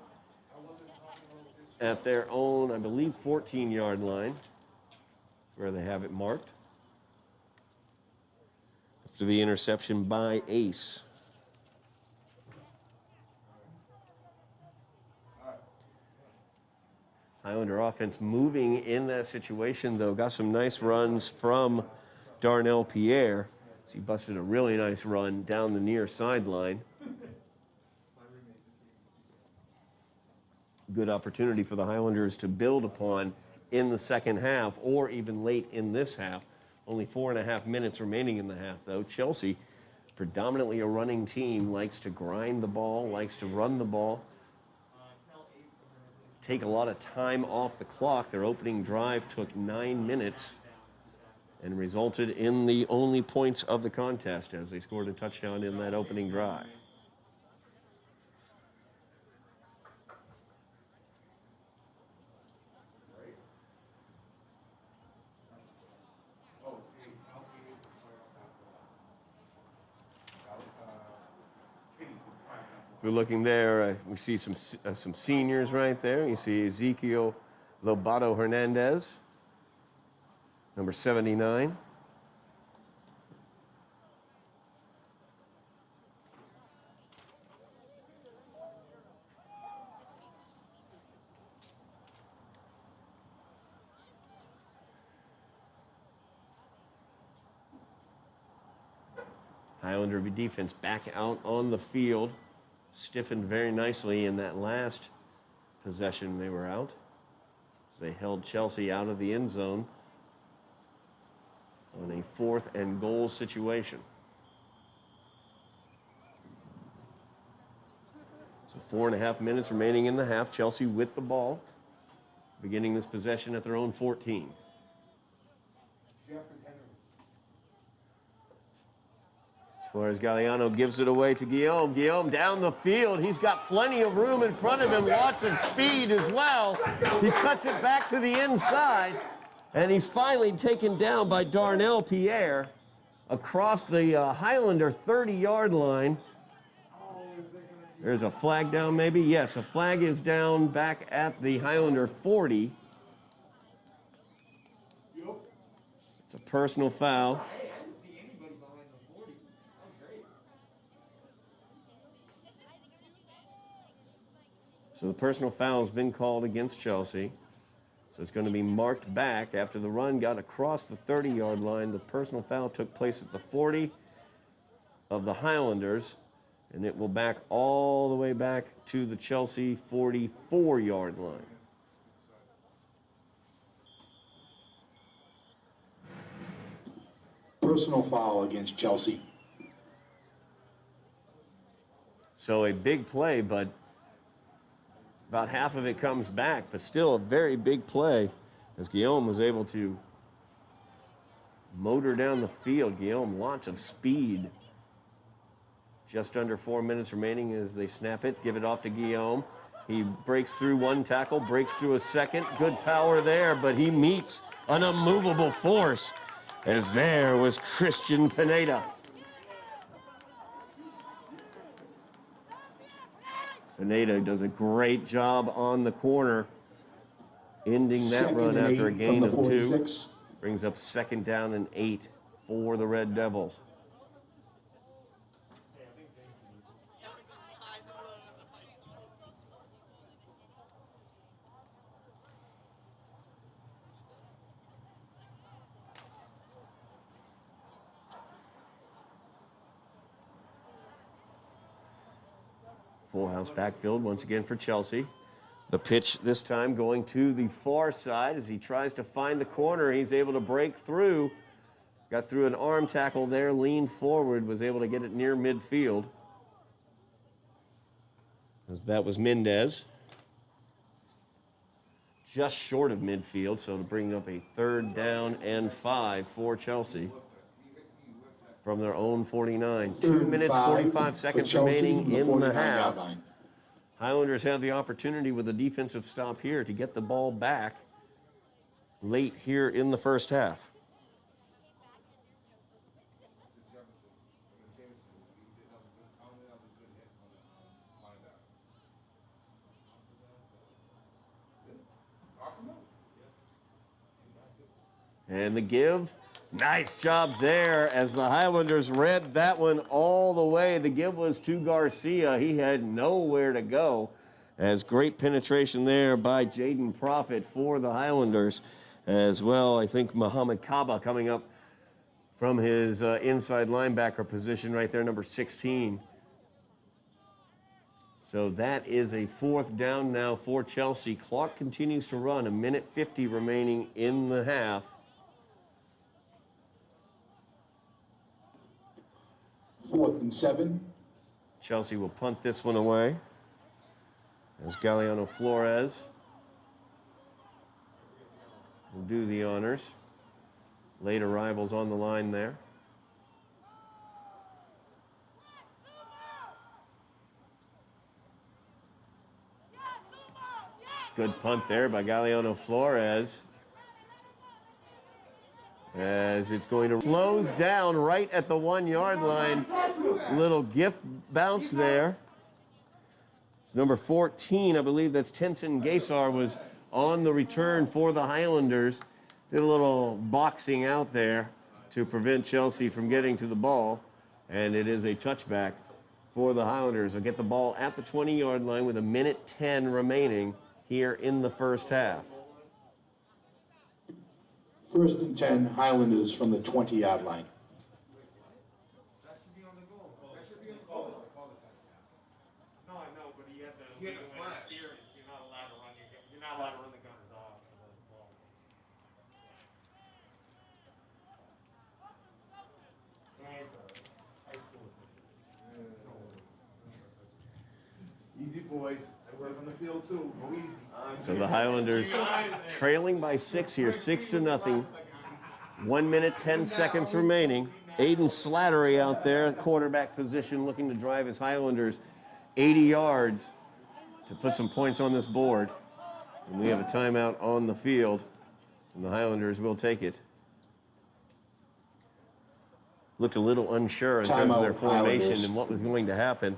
B: at their own, I believe, 14-yard line, where they have it marked. After the interception by Ace. Highlander offense moving in that situation, though. Got some nice runs from Darnell Pierre. So he busted a really nice run down the near sideline. Good opportunity for the Highlanders to build upon in the second half or even late in this half. Only 4.5 minutes remaining in the half, though. Chelsea, predominantly a running team, likes to grind the ball, likes to run the ball. Take a lot of time off the clock. Their opening drive took 9 minutes and resulted in the only points of the contest as they scored a touchdown in that opening drive. If we're looking there, we see some seniors right there. You see Ezekiel Lobato Hernandez, number 79. Highlander defense back out on the field. Stiffened very nicely in that last possession they were out, as they held Chelsea out of the end zone on a 4th and goal situation. So 4.5 minutes remaining in the half. Chelsea with the ball, beginning this possession at their own 14. Flores Galliano gives it away to Guillaume. Guillaume down the field. He's got plenty of room in front of him. Lots of speed as well. He cuts it back to the inside. And he's finally taken down by Darnell Pierre across the Highlander 30-yard line. There's a flag down maybe. Yes, a flag is down back at the Highlander 40. It's a personal foul. So the personal foul has been called against Chelsea. So it's going to be marked back after the run got across the 30-yard line. The personal foul took place at the 40 of the Highlanders, and it will back all the way back to the Chelsea 44-yard line.
C: Personal foul against Chelsea.
B: So a big play, but about half of it comes back, but still a very big play as Guillaume was able to motor down the field. Guillaume, lots of speed. Just under 4 minutes remaining as they snap it, give it off to Guillaume. He breaks through one tackle, breaks through a second. Good power there, but he meets an immovable force as there was Christian Pineda. Pineda does a great job on the corner, ending that run after a gain of 2. Brings up 2nd down and 8 for the Red Devils. Full house backfield once again for Chelsea. The pitch this time going to the far side as he tries to find the corner. He's able to break through. Got through an arm tackle there, leaned forward, was able to get it near midfield. As that was Mendez. Just short of midfield, so to bring up a 3rd down and 5 for Chelsea. From their own 49. 2 minutes, 45 seconds remaining in the half. Highlanders have the opportunity with a defensive stop here to get the ball back late here in the first half. And the give. Nice job there as the Highlanders read that one all the way. The give was to Garcia. He had nowhere to go. As great penetration there by Jaden Profit for the Highlanders as well. I think Muhammad Kaba coming up from his inside linebacker position right there, number 16. So that is a 4th down now for Chelsea. Clock continues to run. 1:50 remaining in the half.
C: 4th and 7.
B: Chelsea will punt this one away as Galeano Flores will do the honors. Late arrivals on the line there. Good punt there by Galeano Flores. As it's going to slows down right at the 1-yard line. Little gift bounce there. It's number 14, I believe that's Tenson Gaysar, was on the return for the Highlanders. Did a little boxing out there to prevent Chelsea from getting to the ball. And it is a touchback for the Highlanders. They'll get the ball at the 20-yard line with 1:10 remaining here in the first half.
C: 1st and 10, Highlanders from the 20-yard line.
D: That should be on the goal. That should be on the goal. No, I know, but he had the interference. You're not allowed to run the gunners off of the ball.
E: Easy, boys. I work on the field too. Go easy.
B: So the Highlanders trailing by 6 here, 6-0. 1 minute, 10 seconds remaining. Aiden Slattery out there, quarterback position, looking to drive his Highlanders 80 yards to put some points on this board. And we have a timeout on the field, and the Highlanders will take it. Looked a little unsure in terms of their formation and what was going to happen.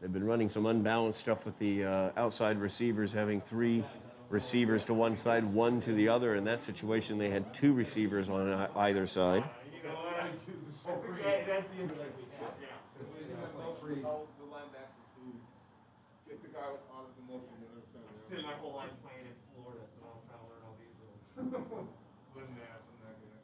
B: They've been running some unbalanced stuff with the outside receivers, having 3 receivers to one side, 1 to the other. In that situation, they had 2 receivers on either side.
E: The linebackers to get the guy out of the more
D: spent my whole life playing in Florida, so I'm trying to learn all these rules.
E: Wouldn't ask him that guy.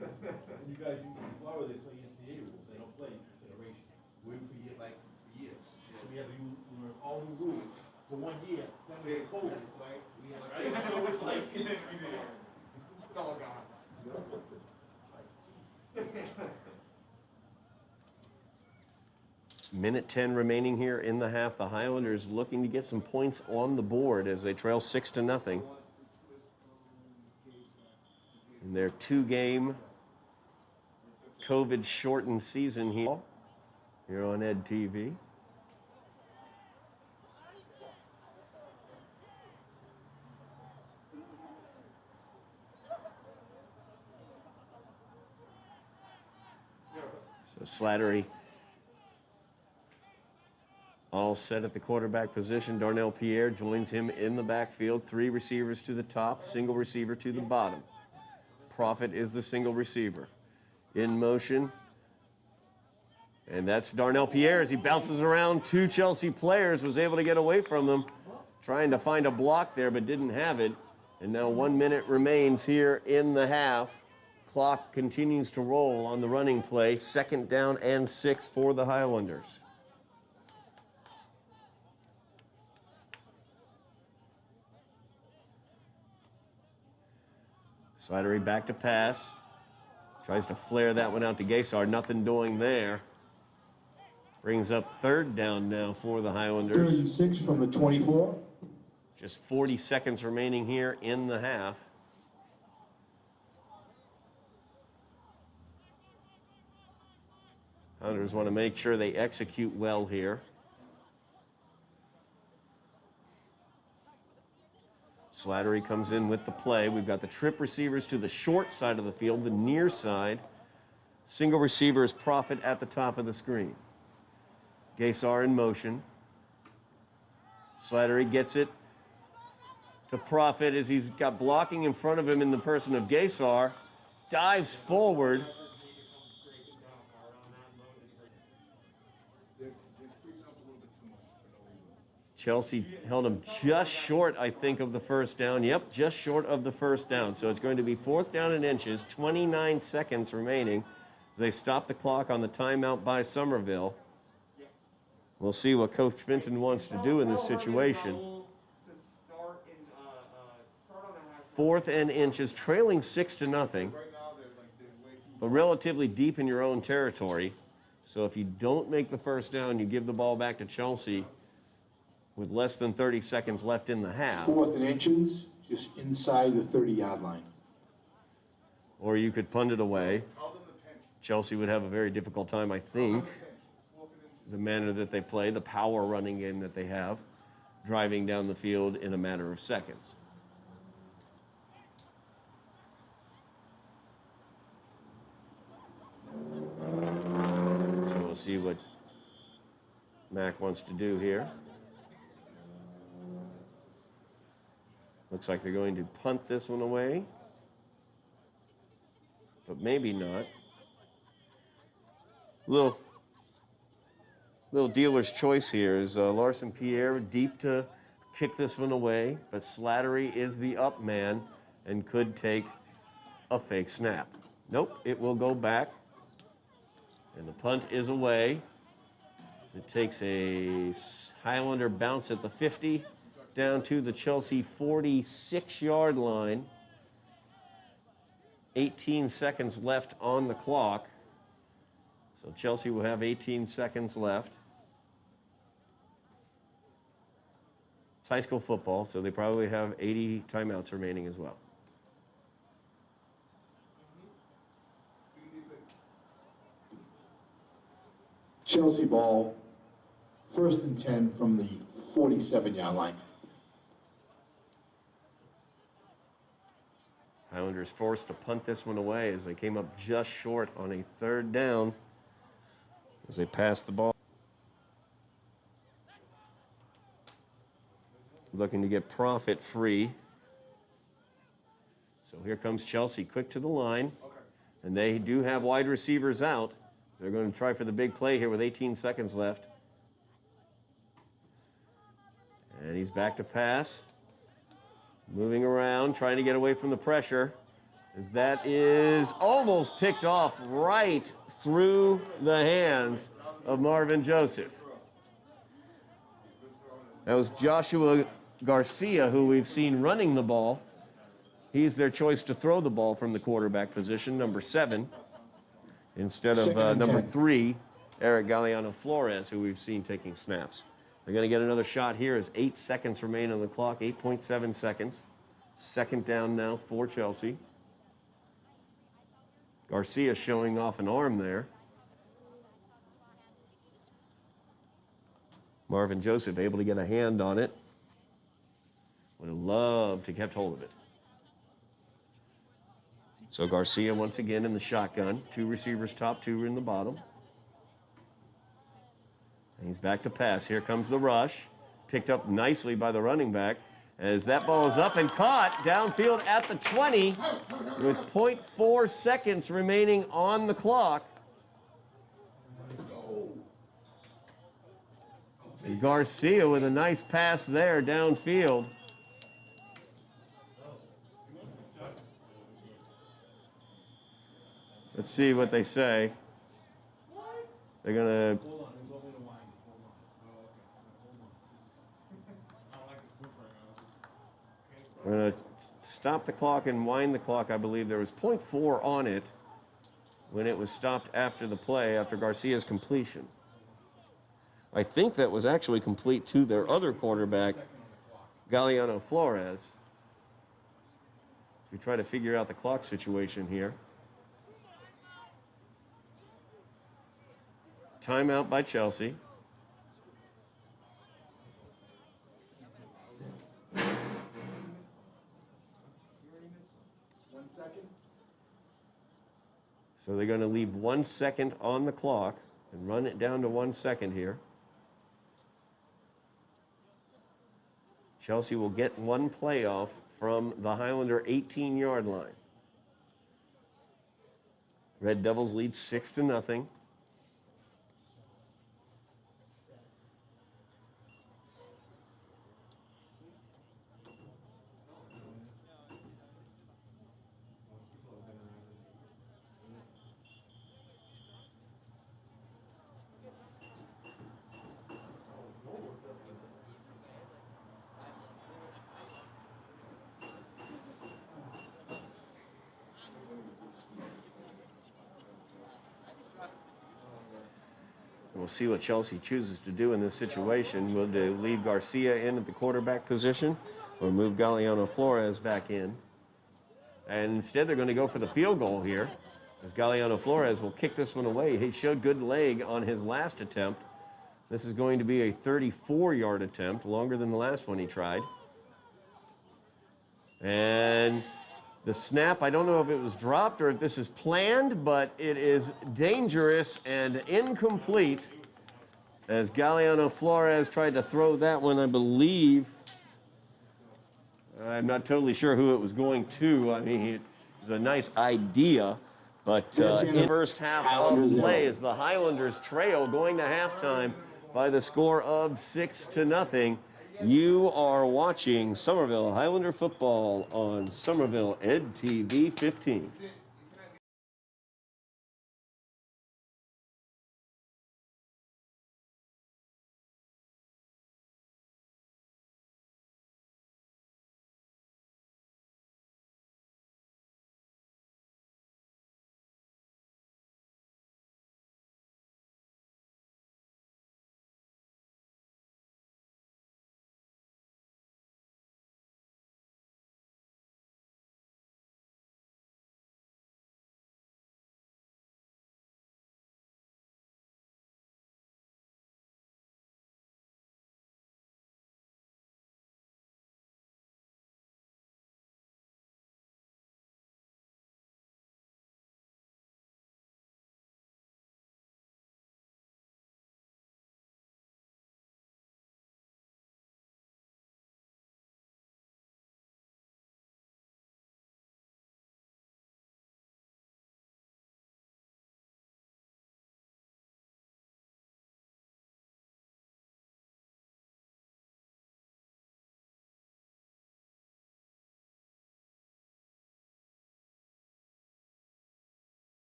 E: And you guys usually in Florida, they play NCAA rules, they don't play federation. We for years, like, for years. So we have to learn all new rules for 1 year, then we get COVID, right? Right? So it's like.
D: It's all gone.
B: Minute 10 remaining here in the half. The Highlanders looking to get some points on the board as they trail 6-0 in their 2-game COVID-shortened season here on Ed TV. So Slattery all set at the quarterback position. Darnell Pierre joins him in the backfield. 3 receivers to the top, single receiver to the bottom. Prophet is the single receiver. In motion. And that's Darnell Pierre as he bounces around 2 Chelsea players, was able to get away from them. Trying to find a block there, but didn't have it. And now 1 minute remains here in the half. Clock continues to roll on the running play. 2nd down and 6 for the Highlanders. Slattery back to pass. Tries to flare that one out to Gaysar. Nothing doing there. Brings up 3rd down now for the Highlanders.
C: 3rd and 6 from the 24.
B: Just 40 seconds remaining here in the half. Highlanders want to make sure they execute well here. Slattery comes in with the play. We've got the trip receivers to the short side of the field, the near side. Single receiver is Prophet at the top of the screen. Gaysar in motion. Slattery gets it to Prophet as he's got blocking in front of him in the person of Gaysar. Dives forward. Chelsea held him just short, I think, of the 1st down. Yep, just short of the 1st down. So it's going to be 4th down and inches, 29 seconds remaining as they stop the clock on the timeout by Somerville. We'll see what Coach Fenton wants to do in this situation. 4th and inches, trailing 6-0, but relatively deep in your own territory. So if you don't make the 1st down, you give the ball back to Chelsea with less than 30 seconds left in the half.
C: 4th and inches, just inside the 30-yard line.
B: Or you could punt it away. Chelsea would have a very difficult time, I think, the manner that they play, the power running game that they have, driving down the field in a matter of seconds. So we'll see what Mac wants to do here. Looks like they're going to punt this one away, but maybe not. Little dealer's choice here is Larson Pierre deep to kick this one away, but Slattery is the up man and could take a fake snap. Nope, it will go back, and the punt is away. As it takes a Highlander bounce at the 50. Down to the Chelsea 46-yard line. 18 seconds left on the clock. So Chelsea will have 18 seconds left. It's high school football, so they probably have 80 timeouts remaining as well.
C: Chelsea ball, 1st and 10 from the 47-yard line.
B: Highlanders forced to punt this one away as they came up just short on a 3rd down as they passed the ball. Looking to get Prophet free. So here comes Chelsea, quick to the line. And they do have wide receivers out. They're going to try for the big play here with 18 seconds left. And he's back to pass. Moving around, trying to get away from the pressure. As that is almost picked off right through the hands of Marvin Joseph. That was Joshua Garcia, who we've seen running the ball. He's their choice to throw the ball from the quarterback position, number 7, instead of number 3, Eric Galliano Flores, who we've seen taking snaps. They're going to get another shot here as 8 seconds remain on the clock, 8.7 seconds. Second down now for Chelsea. Garcia showing off an arm there. Marvin Joseph able to get a hand on it. Would have loved to kept hold of it. So Garcia once again in the shotgun. 2 receivers top, 2 in the bottom. And he's back to pass. Here comes the rush. Picked up nicely by the running back as that ball is up and caught downfield at the 20 with 0.4 seconds remaining on the clock. As Garcia with a nice pass there downfield. Let's see what they say. They're going to We're going to stop the clock and wind the clock. I believe there was 0.4 on it when it was stopped after the play, after Garcia's completion. I think that was actually complete to their other quarterback, Galliano Flores. We try to figure out the clock situation here. Timeout by Chelsea. So they're going to leave 1 second on the clock and run it down to 1 second here. Chelsea will get 1 playoff from the Highlander 18-yard line. Red Devils lead 6-0. We'll see what Chelsea chooses to do in this situation. Will they leave Garcia in at the quarterback position or move Galliano Flores back in? And instead, they're going to go for the field goal here, as Galliano Flores will kick this one away. He showed good leg on his last attempt. This is going to be a 34-yard attempt, longer than the last one he tried. And the snap, I don't know if it was dropped or if this is planned, but it is dangerous and incomplete as Galliano Flores tried to throw that one, I believe. I'm not totally sure who it was going to. I mean, it was a nice idea, but in the first half of play as the Highlanders trail going to halftime by the score of 6-0. You are watching Somerville Highlander football on Somerville Ed TV 15.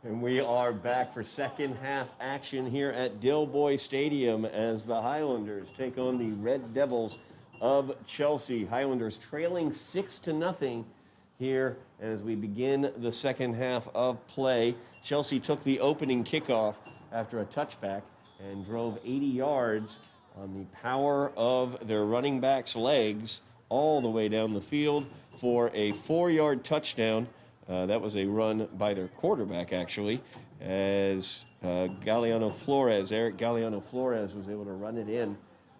B: And we are back for second half action here at Dilboy Stadium as the Highlanders take on the Red Devils of Chelsea. Highlanders trailing 6-0 here as we begin the second half of play. Chelsea took the opening kickoff after a touchback and drove 80 yards on the power of their running back's legs all the way down the field for a 4-yard touchdown. That was a run by their quarterback, actually, as Eric Galliano Flores was able to run it in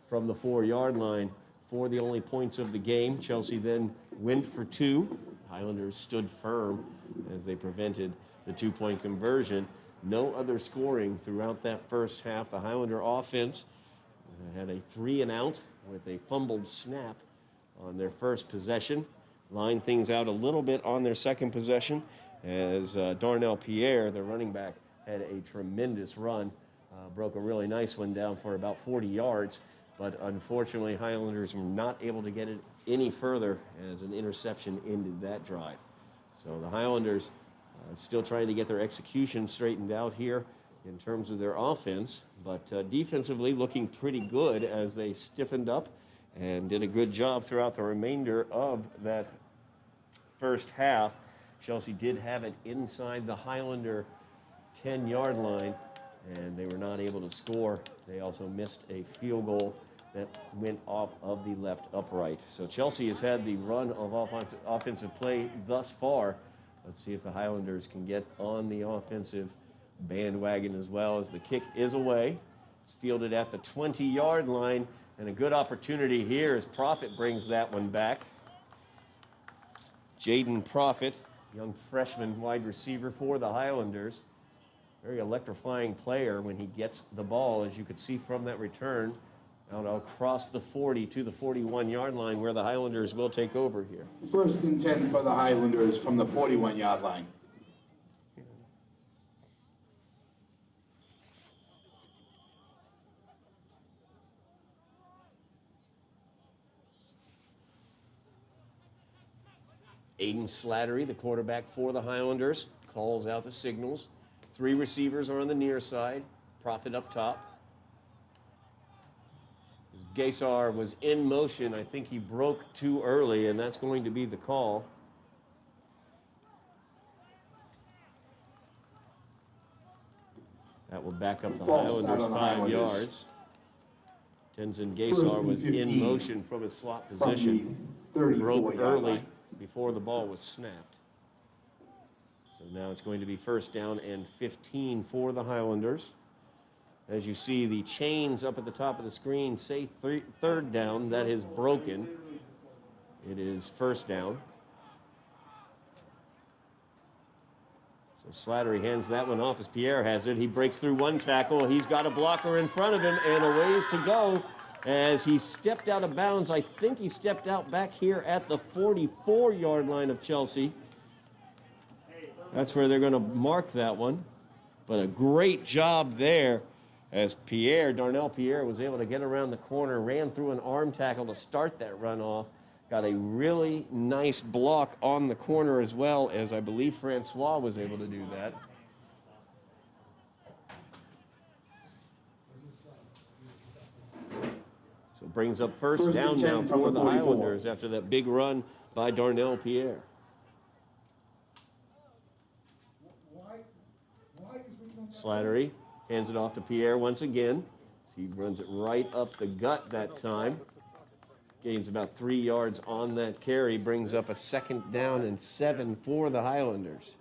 B: from the 4-yard line for the only points of the game. Chelsea then went for 2. Highlanders stood firm as they prevented the 2-point conversion. No other scoring throughout that first half. The Highlander offense had a 3-and-out with a fumbled snap on their first possession. Lined things out a little bit on their second possession as Darnell Pierre, the running back, had a tremendous run. Broke a really nice one down for about 40 yards, but unfortunately Highlanders were not able to get it any further as an interception ended that drive. So the Highlanders still trying to get their execution straightened out here in terms of their offense, but defensively looking pretty good as they stiffened up and did a good job throughout the remainder of that first half. Chelsea did have it inside the Highlander 10-yard line, and they were not able to score. They also missed a field goal that went off of the left upright. So Chelsea has had the run of offensive play thus far. Let's see if the Highlanders can get on the offensive bandwagon as well, as the kick is away. It's fielded at the 20-yard line. And a good opportunity here as Profit brings that one back. Jaden Profit, young freshman wide receiver for the Highlanders. Very electrifying player when he gets the ball, as you could see from that return, out across the 40 to the 41-yard line where the Highlanders will take over here.
C: 1st and 10 for the Highlanders from the 41-yard line.
B: Aiden Slattery, the quarterback for the Highlanders, calls out the signals. 3 receivers are on the near side. Profit up top. As Gaysar was in motion, I think he broke too early, and that's going to be the call. That will back up the Highlanders 5 yards. Tenzin Gaysar was in motion from his slot position. Broke early before the ball was snapped. So now it's going to be 1st down and 15 for the Highlanders. As you see, the chains up at the top of the screen say 3rd down. That is broken. It is 1st down. So Slattery hands that one off as Pierre has it. He breaks through one tackle. He's got a blocker in front of him and a ways to go as he stepped out of bounds. I think he stepped out back here at the 44-yard line of Chelsea. That's where they're going to mark that one. But a great job there as Darnell Pierre was able to get around the corner, ran through an arm tackle to start that run off. Got a really nice block on the corner as well, as I believe Francois was able to do that. So it brings up 1st down now for the Highlanders after that big run by Darnell Pierre. Slattery hands it off to Pierre once again. He runs it right up the gut that time. Gains about 3 yards on that carry, brings up a 2nd down and 7 for the Highlanders.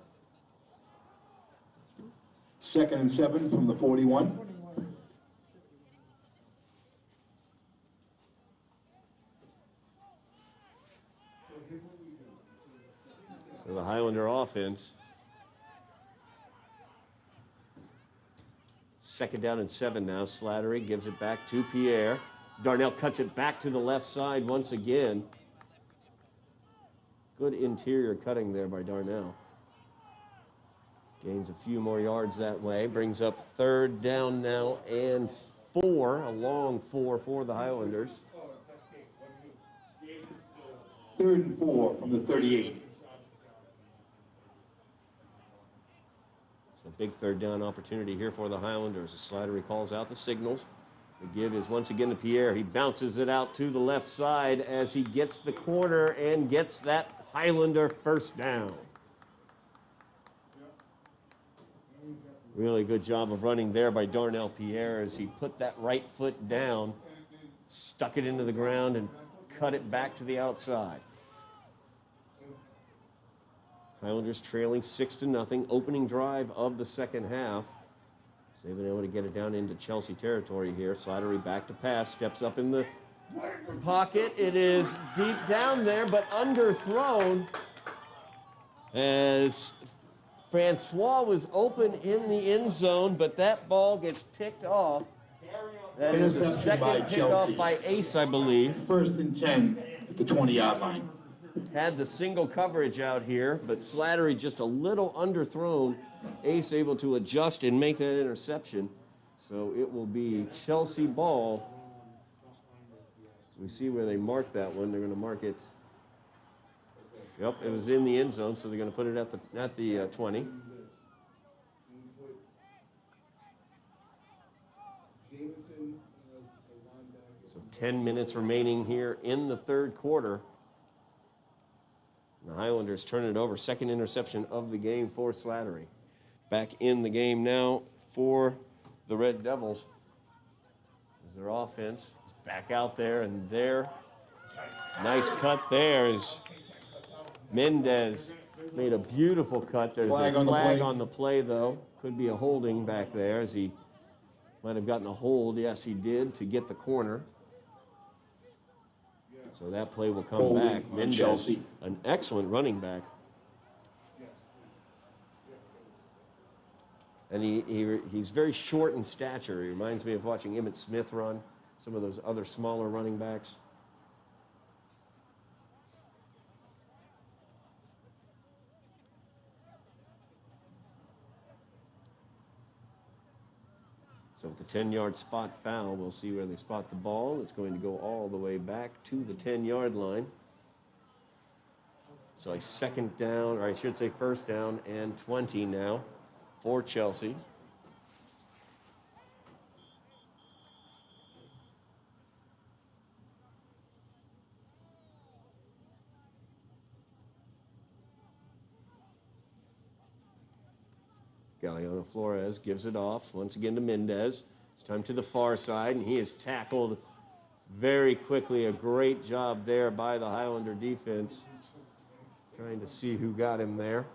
C: 2nd and 7 from the 41.
B: So the Highlander offense, 2nd down and 7 now. Slattery gives it back to Pierre. Darnell cuts it back to the left side once again. Good interior cutting there by Darnell. Gains a few more yards that way. Brings up 3rd down now and 4, a long 4 for the Highlanders.
C: 3rd and 4 from the 38.
B: So big third down opportunity here for the Highlanders. The Slattery calls out the signals. The give is once again to Pierre. He bounces it out to the left side as he gets the corner and gets that Highlander first down. Really good job of running there by Darnell Pierre as he put that right foot down, stuck it into the ground, and cut it back to the outside. Highlanders trailing 6-0, opening drive of the second half. So they've been able to get it down into Chelsea territory here. Slattery back to pass, steps up in the pocket. It is deep down there, but underthrown as Francois was open in the end zone, but that ball gets picked off. That is a second pickoff by Ace, I believe.
C: 1st and 10 at the 20-yard line.
B: Had the single coverage out here, but Slattery just a little underthrown. Ace able to adjust and make that interception. So it will be Chelsea ball. We see where they marked that one. They're going to mark it. Yep, it was in the end zone, so they're going to put it at the 20. So 10 minutes remaining here in the third quarter. The Highlanders turn it over. Second interception of the game for Slattery. Back in the game now for the Red Devils. As their offense is back out there, and there, nice cut there is Mendez made a beautiful cut. There's a flag on the play, though. Could be a holding back there as he might have gotten a hold. Yes, he did, to get the corner. So that play will come back. Mendez, an excellent running back. And he's very short in stature. He reminds me of watching Emmitt Smith run, some of those other smaller running backs. So with the 10-yard spot foul, we'll see where they spot the ball. It's going to go all the way back to the 10-yard line. So a second down, or I should say first down and 20 now for Chelsea. Galeano Flores gives it off once again to Mendez. It's time to the far side, and he is tackled very quickly. A great job there by the Highlander defense. Trying to see who got him there.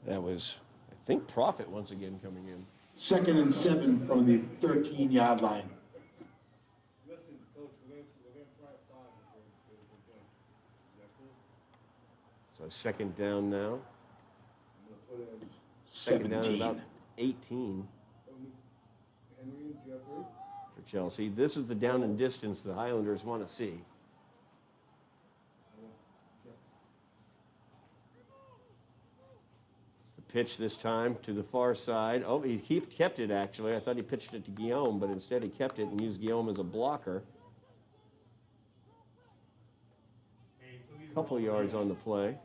B: That was, I think, Profit once again coming in.
C: 2nd and 7 from the 13-yard line.
B: So second down now. Second down at about 18 for Chelsea. This is the down and distance the Highlanders want to see. It's the pitch this time to the far side. Oh, he kept it, actually. I thought he pitched it to Guillaume, but instead he kept it and used Guillaume as a blocker. A couple yards on the play.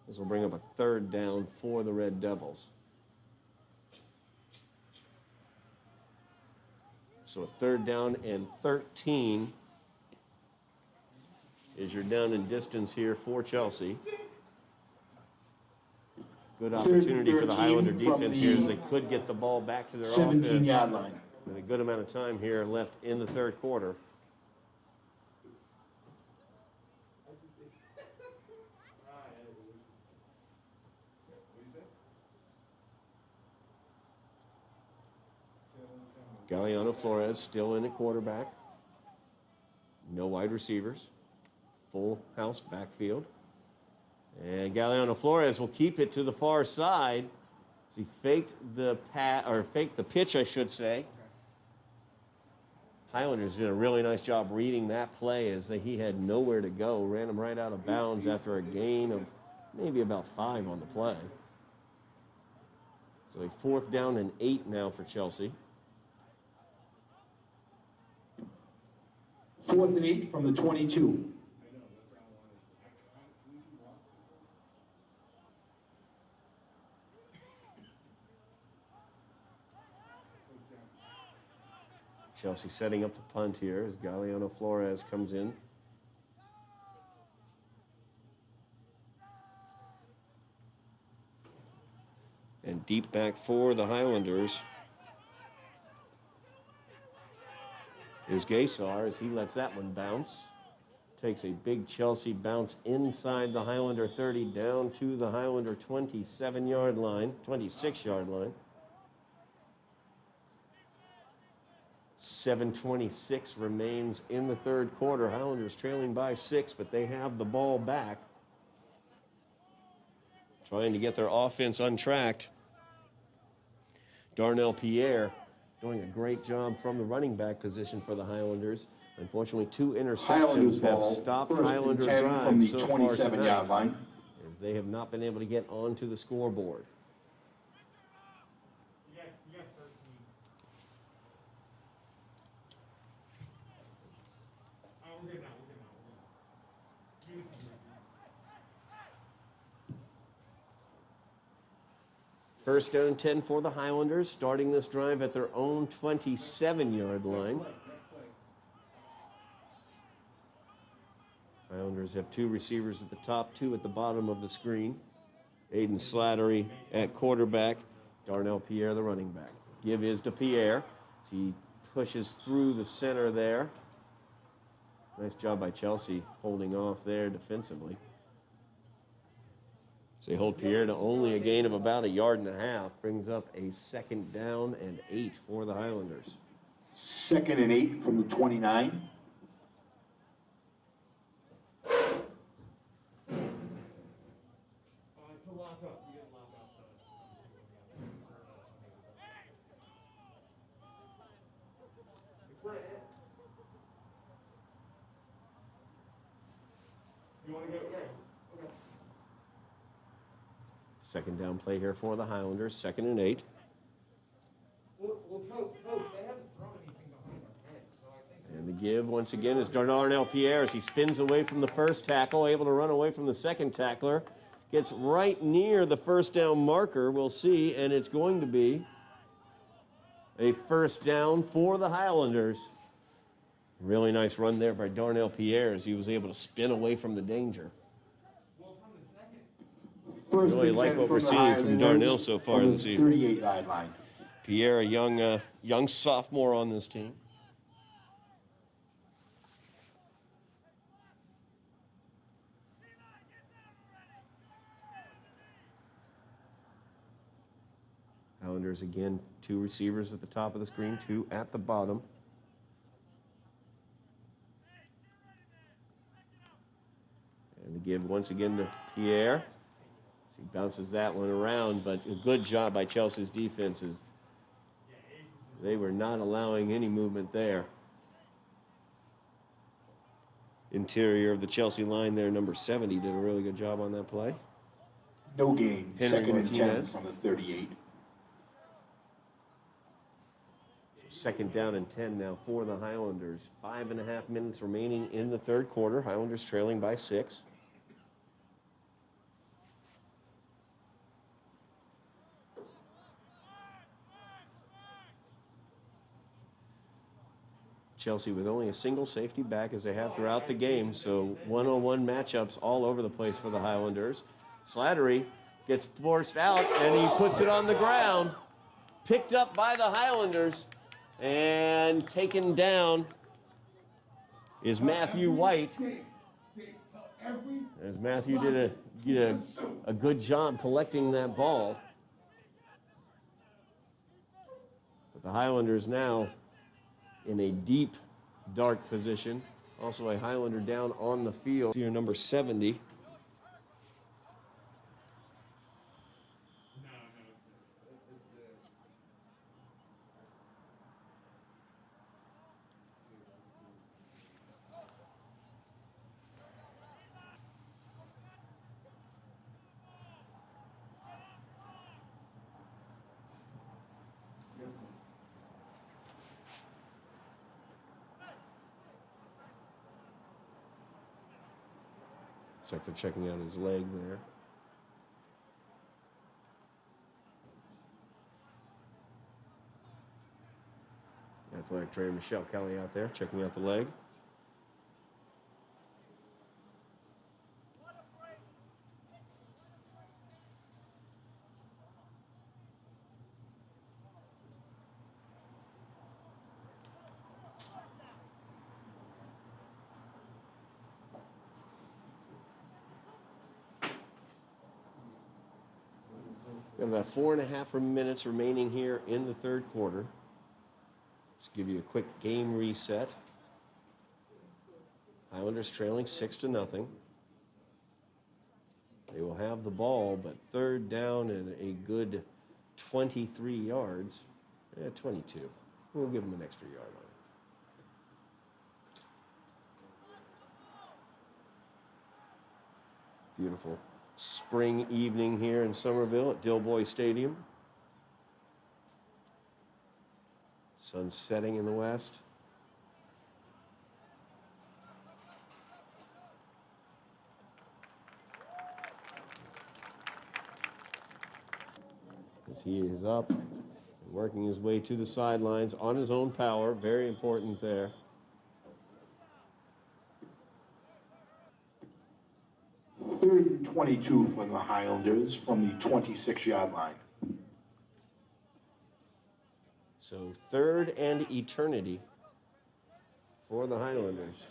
B: This will bring up a third down for the Red Devils. So a third down and 13 is your down and distance here for Chelsea. Good opportunity for the Highlander defense here as they could get the ball back to their
C: 17-yard line.
B: With a good amount of time here left in the third quarter. Galeano Flores still in at quarterback. No wide receivers. Full house backfield. And Galeano Flores will keep it to the far side as he faked the pitch, I should say. Highlanders did a really nice job reading that play as he had nowhere to go. Ran him right out of bounds after a gain of maybe about 5 on the play. So a 4th down and 8 now for Chelsea.
C: 4th and 8 from the 22.
B: Chelsea setting up the punt here as Galeano Flores comes in. And deep back for the Highlanders is Gaysar as he lets that one bounce. Takes a big Chelsea bounce inside the Highlander 30 down to the Highlander 27-yard line, 26-yard line. 7:26 remains in the 3rd quarter. Highlanders trailing by 6, but they have the ball back. Trying to get their offense untracked. Darnell Pierre doing a great job from the running back position for the Highlanders. Unfortunately, 2 interceptions have stopped Highlander drives
C: from the
B: so far
C: 27-yard line.
B: as they have not been able to get onto the scoreboard.
D: You got 13. Oh, we're good now. Give us a minute.
B: First down and 10 for the Highlanders, starting this drive at their own 27-yard line. Highlanders have 2 receivers at the top, 2 at the bottom of the screen. Aiden Slattery at quarterback, Darnell Pierre the running back. Give is to Pierre as he pushes through the center there. Nice job by Chelsea holding off there defensively. So they hold Pierre to only a gain of about 1.5 yards, brings up a 2nd down and 8 for the Highlanders.
C: 2nd and 8 from the 29.
D: To lock up. You didn't lock up You want to go? Yeah. Okay.
B: 2nd down play here for the Highlanders, 2nd and 8.
D: Well, coach, they haven't thrown anything behind our head, so I think.
B: And the give once again is Darnell Pierre as he spins away from the first tackle, able to run away from the second tackler. Gets right near the 1st down marker, we'll see, and it's going to be a 1st down for the Highlanders. Really nice run there by Darnell Pierre as he was able to spin away from the danger.
C: First
B: Really
C: and
B: like
C: 10
B: what we're
C: from the
B: seeing from
C: Highlanders
B: Darnell so far
C: from the
B: this evening.
C: 38-yard line.
B: Pierre, a young sophomore on this team. Highlanders again, 2 receivers at the top of the screen, 2 at the bottom. And the give once again to Pierre. He bounces that one around, but a good job by Chelsea's defenses. They were not allowing any movement there. Interior of the Chelsea line there, number 70, did a really good job on that play.
C: No gain.
B: Henry
C: 2nd and 10
B: Martinez.
C: from the 38.
B: 2nd down and 10 now for the Highlanders. 5.5 minutes remaining in the 3rd quarter. Highlanders trailing by 6. Chelsea with only a single safety back as they have throughout the game, so one-on-one matchups all over the place for the Highlanders. Slattery gets forced out, and he puts it on the ground. Picked up by the Highlanders, and taken down is Matthew White. As Matthew did a good job collecting that ball. But the Highlanders now in a deep, dark position. Also a Highlander down on the field. Here, number 70. Looks like they're checking out his leg there. Athletic trainer Michelle Kelly out there checking out the leg. We have about 4.5 minutes remaining here in the third quarter. Just give you a quick game reset. Highlanders trailing 6-0. They will have the ball, but third down and a good 23 yards. 22. We'll give them an extra yard on it. Beautiful spring evening here in Somerville at Dilboy Stadium. Sun setting in the west. As he is up and working his way to the sidelines on his own power. Very important there.
C: Third and 22 for the Highlanders from the 26-yard line.
B: So third and eternity for the Highlanders.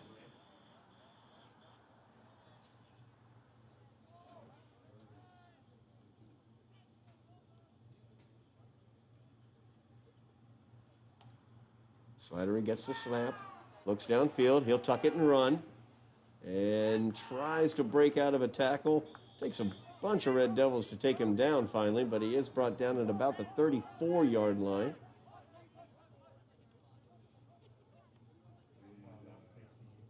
B: Slattery gets the snap, looks downfield, he'll tuck it and run, and tries to break out of a tackle. Takes a bunch of Red Devils to take him down finally, but he is brought down at about the 34-yard line.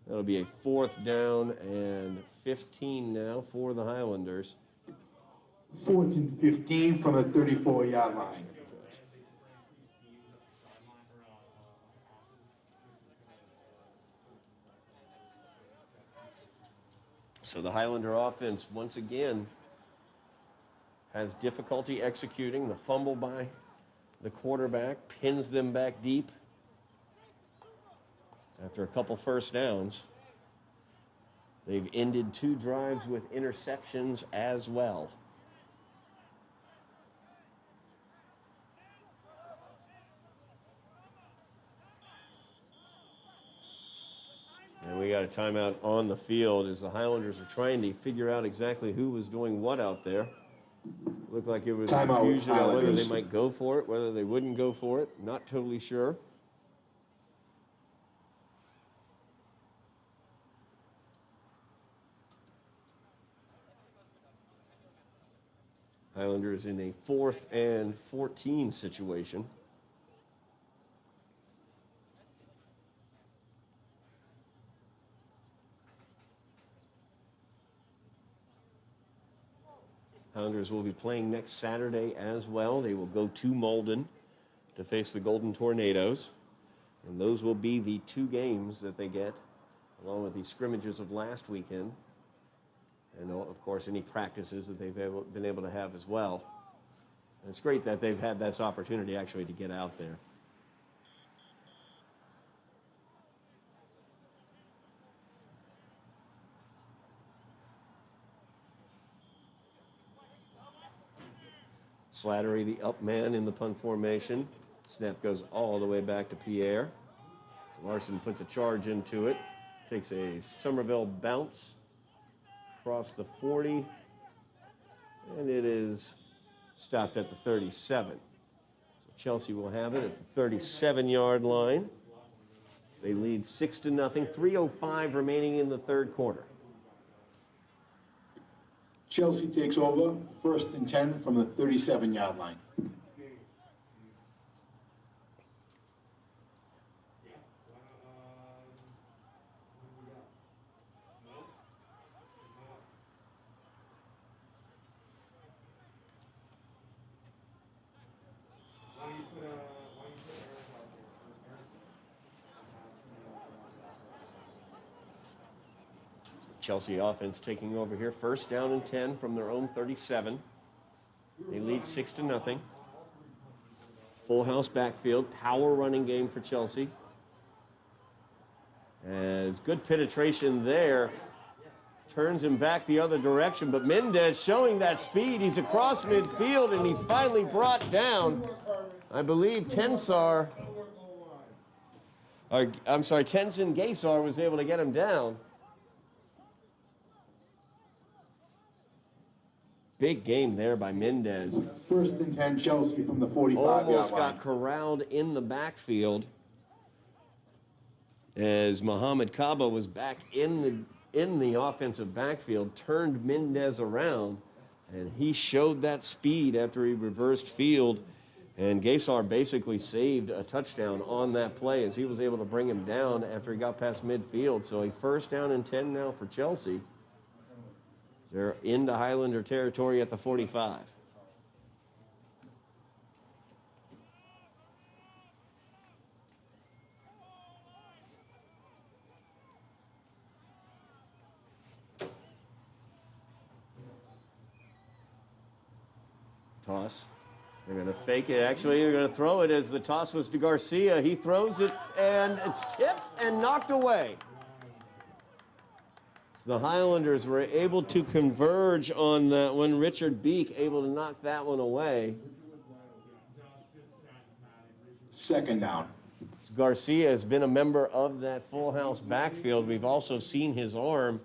B: That'll be a 4th down and 15 now for the Highlanders.
C: 4th and 15 from the 34-yard line.
B: So the Highlander offense, once again, has difficulty executing. The fumble by the quarterback pins them back deep after a couple first downs. They've ended 2 drives with interceptions as well. And we got a timeout on the field as the Highlanders are trying to figure out exactly who was doing what out there. Looked like it was
C: Timeout,
B: confusion on whether they
C: Highlanders.
B: might go for it, whether they wouldn't go for it. Not totally sure. Highlanders in a 4th and 14 situation. Highlanders will be playing next Saturday as well. They will go to Malden to face the Golden Tornadoes. And those will be the 2 games that they get, along with the scrimmages of last weekend. And, of course, any practices that they've been able to have as well. And it's great that they've had this opportunity actually to get out there. Slattery, the up man in the punt formation. Snap goes all the way back to Pierre. So Larson puts a charge into it. Takes a Somerville bounce across the 40. And it is stopped at the 37. So Chelsea will have it at the 37-yard line. They lead 6-0. 3:05 remaining in the third quarter.
C: Chelsea takes over, 1st and 10 from the 37-yard line.
B: Chelsea offense taking over here. First down and 10 from their own 37. They lead 6-0. Full house backfield, power running game for Chelsea. As good penetration there. Turns him back the other direction, but Mendez showing that speed. He's across midfield, and he's finally brought down. I believe Tenzin Gaysar was able to get him down. Big game there by Mendez.
C: First and 10 Chelsea from the 45-yard
B: Almost
C: line.
B: got corralled in the backfield as Mohamed Kaba was back in the offensive backfield, turned Mendez around, and he showed that speed after he reversed field, and Gaysar basically saved a touchdown on that play as he was able to bring him down after he got past midfield. So a first down and 10 now for Chelsea. They're into Highlander territory at the 45. Toss. They're going to fake it. Actually, they're going to throw it as the toss was to Garcia. He throws it, and it's tipped and knocked away. So the Highlanders were able to converge on that one. Richard Beek able to knock that one away.
C: Second down.
B: So Garcia has been a member of that full house backfield. We've also seen his arm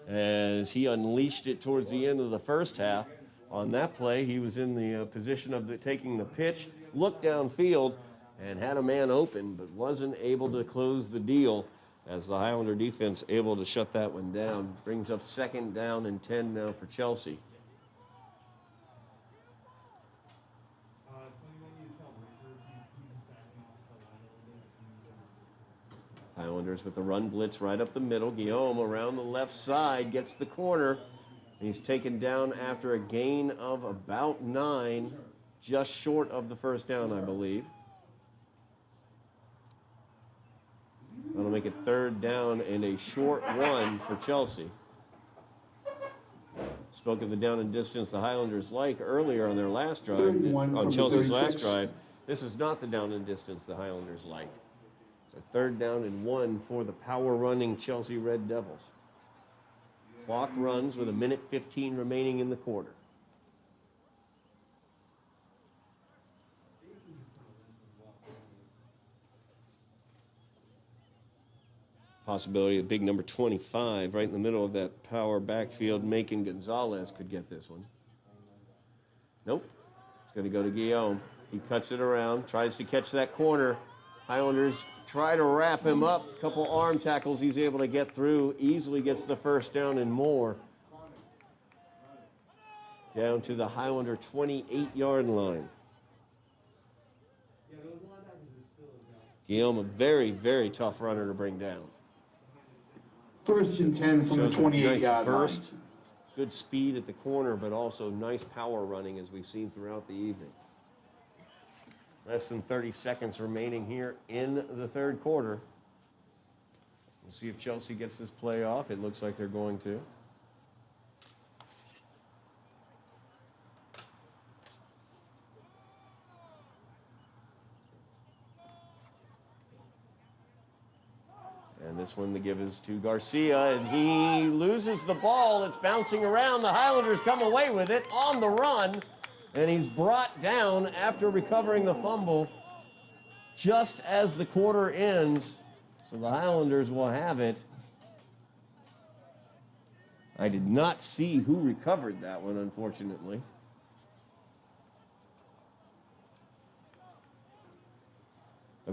B: as he unleashed it towards the end of the first half. On that play, he was in the position of taking the pitch, looked downfield, and had a man open, but wasn't able to close the deal as the Highlander defense able to shut that one down. Brings up second down and 10 now for Chelsea. Highlanders with the run blitz right up the middle. Guillaume around the left side gets the corner. He's taken down after a gain of about 9, just short of the first down, I believe. That'll make it third down and a short one for Chelsea. Spoke of the down and distance the Highlanders like earlier on their last drive, on Chelsea's last drive. This is not the down and distance the Highlanders like. It's a third down and 1 for the power running Chelsea Red Devils. Clock runs with 1:15 remaining in the quarter. Possibility of big number 25 right in the middle of that power backfield. Macon Gonzalez could get this one. Nope. It's going to go to Guillaume. He cuts it around, tries to catch that corner. Highlanders try to wrap him up. A couple arm tackles he's able to get through. Easily gets the first down and more. Down to the Highlander 28-yard line. Guillaume, a very, very tough runner to bring down.
C: First and 10 from the 28-yard line.
B: Burst, good speed at the corner, but also nice power running as we've seen throughout the evening. Less than 30 seconds remaining here in the third quarter. We'll see if Chelsea gets this play off. It looks like they're going to. And this one, the give is to Garcia, and he loses the ball. It's bouncing around. The Highlanders come away with it on the run, and he's brought down after recovering the fumble just as the quarter ends. So the Highlanders will have it. I did not see who recovered that one, unfortunately. I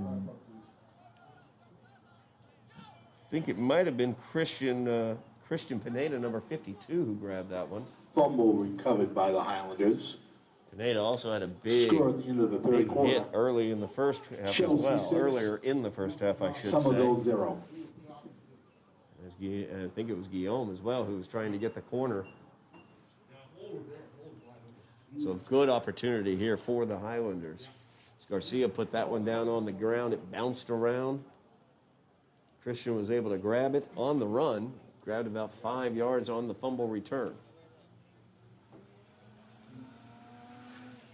B: think it might have been Christian Pineda, number 52, who grabbed that one.
C: Fumble recovered by the Highlanders.
B: Pineda also had a big,
C: Score at the end of the third
B: big
C: quarter.
B: hit early in the first half
C: Chelsea
B: as well.
C: 6,
B: Earlier in the first half, I should
C: Somerville
B: say.
C: 0.
B: I think it was Guillaume as well who was trying to get the corner. So good opportunity here for the Highlanders. As Garcia put that one down on the ground. It bounced around. Christian was able to grab it on the run. grabbed about 5 yards on the fumble return.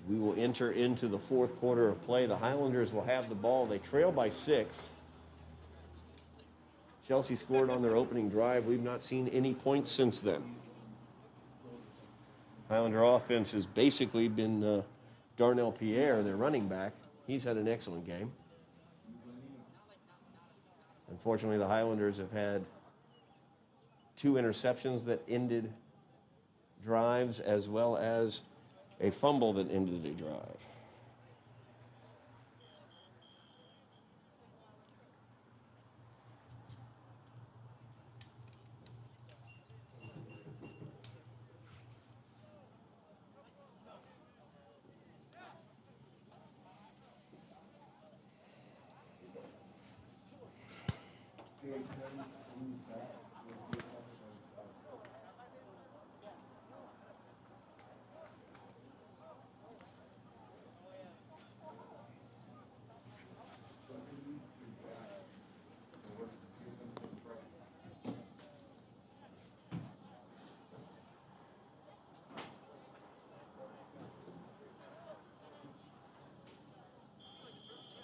B: We will enter into the fourth quarter of play. The Highlanders will have the ball. They trail by 6. Chelsea scored on their opening drive. We've not seen any points since then. Highlander offense has basically been Darnell Pierre, their running back. He's had an excellent game. Unfortunately, the Highlanders have had 2 interceptions that ended drives, as well as a fumble that ended a drive.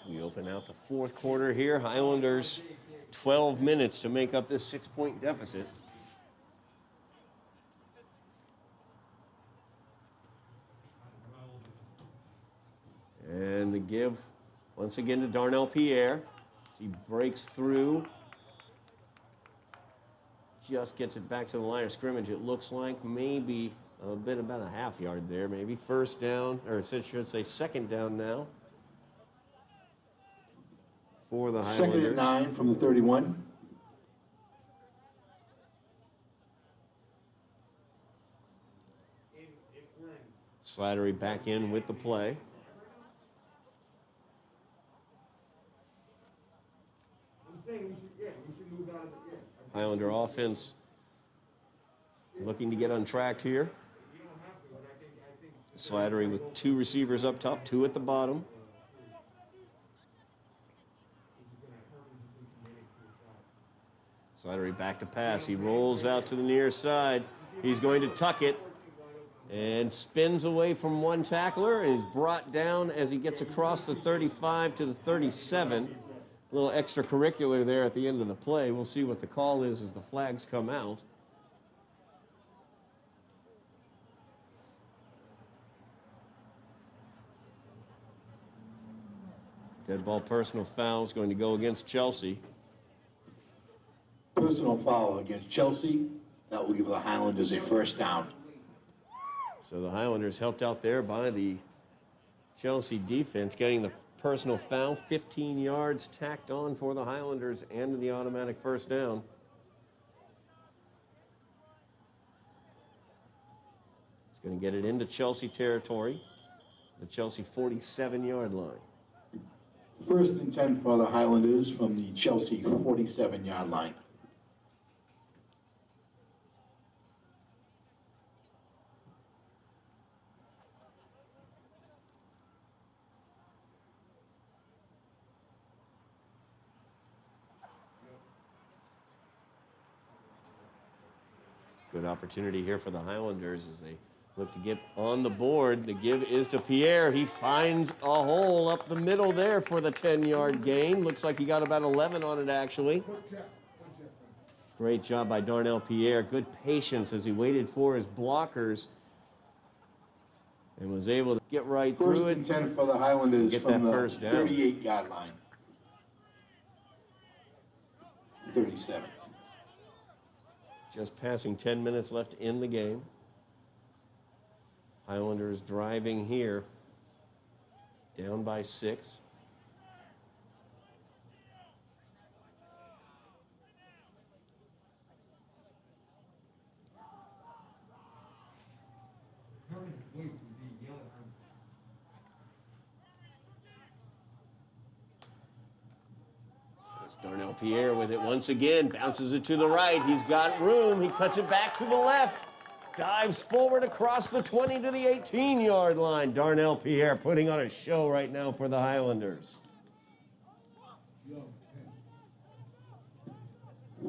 B: We open out the fourth quarter here. Highlanders, 12 minutes to make up this 6-point deficit. And the give once again to Darnell Pierre as he breaks through. Just gets it back to the line of scrimmage. It looks like maybe a bit about a half yard there, maybe. First down, or I should say second down now for the Highlanders.
C: Second and 9 from the 31.
B: Slattery back in with the play. Highlander offense looking to get untracked here. Slattery with 2 receivers up top, 2 at the bottom. Slattery back to pass. He rolls out to the near side. He's going to tuck it and spins away from one tackler and is brought down as he gets across the 35 to the 37. A little extracurricular there at the end of the play. We'll see what the call is as the flags come out. Dead ball personal foul is going to go against Chelsea.
C: Personal foul against Chelsea. That will give the Highlanders a first down.
B: So the Highlanders helped out there by the Chelsea defense, getting the personal foul. 15 yards tacked on for the Highlanders and the automatic first down. It's going to get it into Chelsea territory, the Chelsea 47-yard line.
C: First and 10 for the Highlanders from the Chelsea 47-yard line.
B: Good opportunity here for the Highlanders as they look to get on the board. The give is to Pierre. He finds a hole up the middle there for the 10-yard gain. Looks like he got about 11 on it, actually. Great job by Darnell Pierre. Good patience as he waited for his blockers and was able to get right through it.
C: First and 10 for the Highlanders
B: Get
C: from
B: that
C: the
B: first down.
C: 38-yard line. 37.
B: Just passing 10 minutes left in the game. Highlanders driving here, down by 6. Darnell Pierre with it once again, bounces it to the right. He's got room. He cuts it back to the left. Dives forward across the 20 to the 18-yard line. Darnell Pierre putting on a show right now for the Highlanders.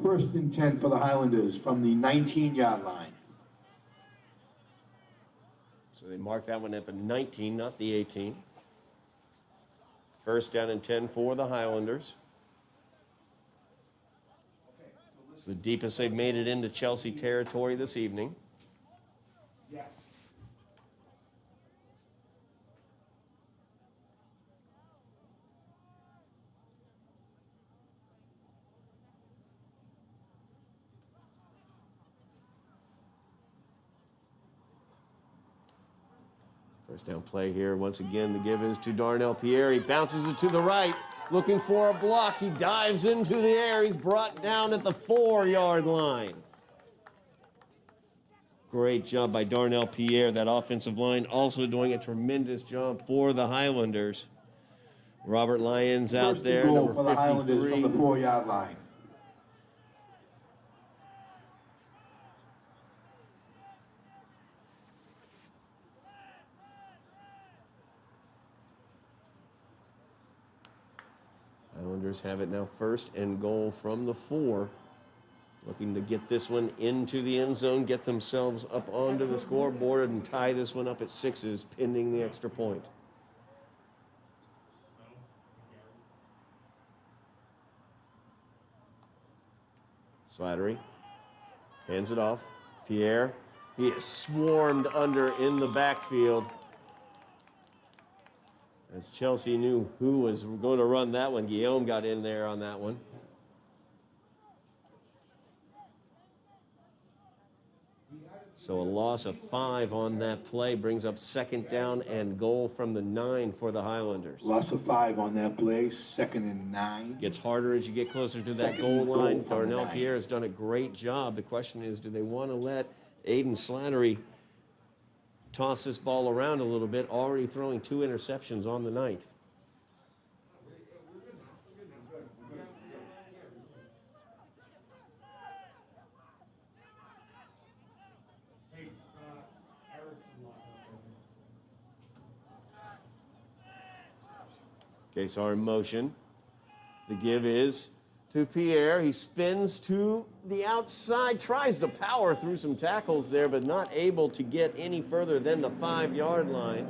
C: First and 10 for the Highlanders from the 19-yard line.
B: So they mark that one at the 19, not the 18. First down and 10 for the Highlanders. It's the deepest they've made it into Chelsea territory this evening.
E: Yes.
B: First down play here. Once again, the give is to Darnell Pierre. He bounces it to the right, looking for a block. He dives into the air. He's brought down at the 4-yard line. Great job by Darnell Pierre. That offensive line also doing a tremendous job for the Highlanders. Robert Lyons out
C: First
B: there,
C: and goal
B: number
C: for the Highlanders
B: 53.
C: from the 4-yard line.
B: Highlanders have it now first and goal from the 4. Looking to get this one into the end zone, get themselves up onto the scoreboard and tie this one up at 6s, pending the extra point. Slattery hands it off. Pierre, he is swarmed under in the backfield. As Chelsea knew who was going to run that one, Guillaume got in there on that one. So a loss of 5 on that play brings up second down and goal from the 9 for the Highlanders.
C: Loss of 5 on that play, 2nd and 9.
B: Gets harder as you get closer to that
C: Second
B: goal
C: and goal
B: line.
C: from the
B: Darnell
C: 9.
B: Pierre has done a great job. The question is, do they want to let Aiden Slattery toss this ball around a little bit, already throwing 2 interceptions on the night? Case are in motion. The give is to Pierre. He spins to the outside, tries to power through some tackles there, but not able to get any further than the 5-yard line.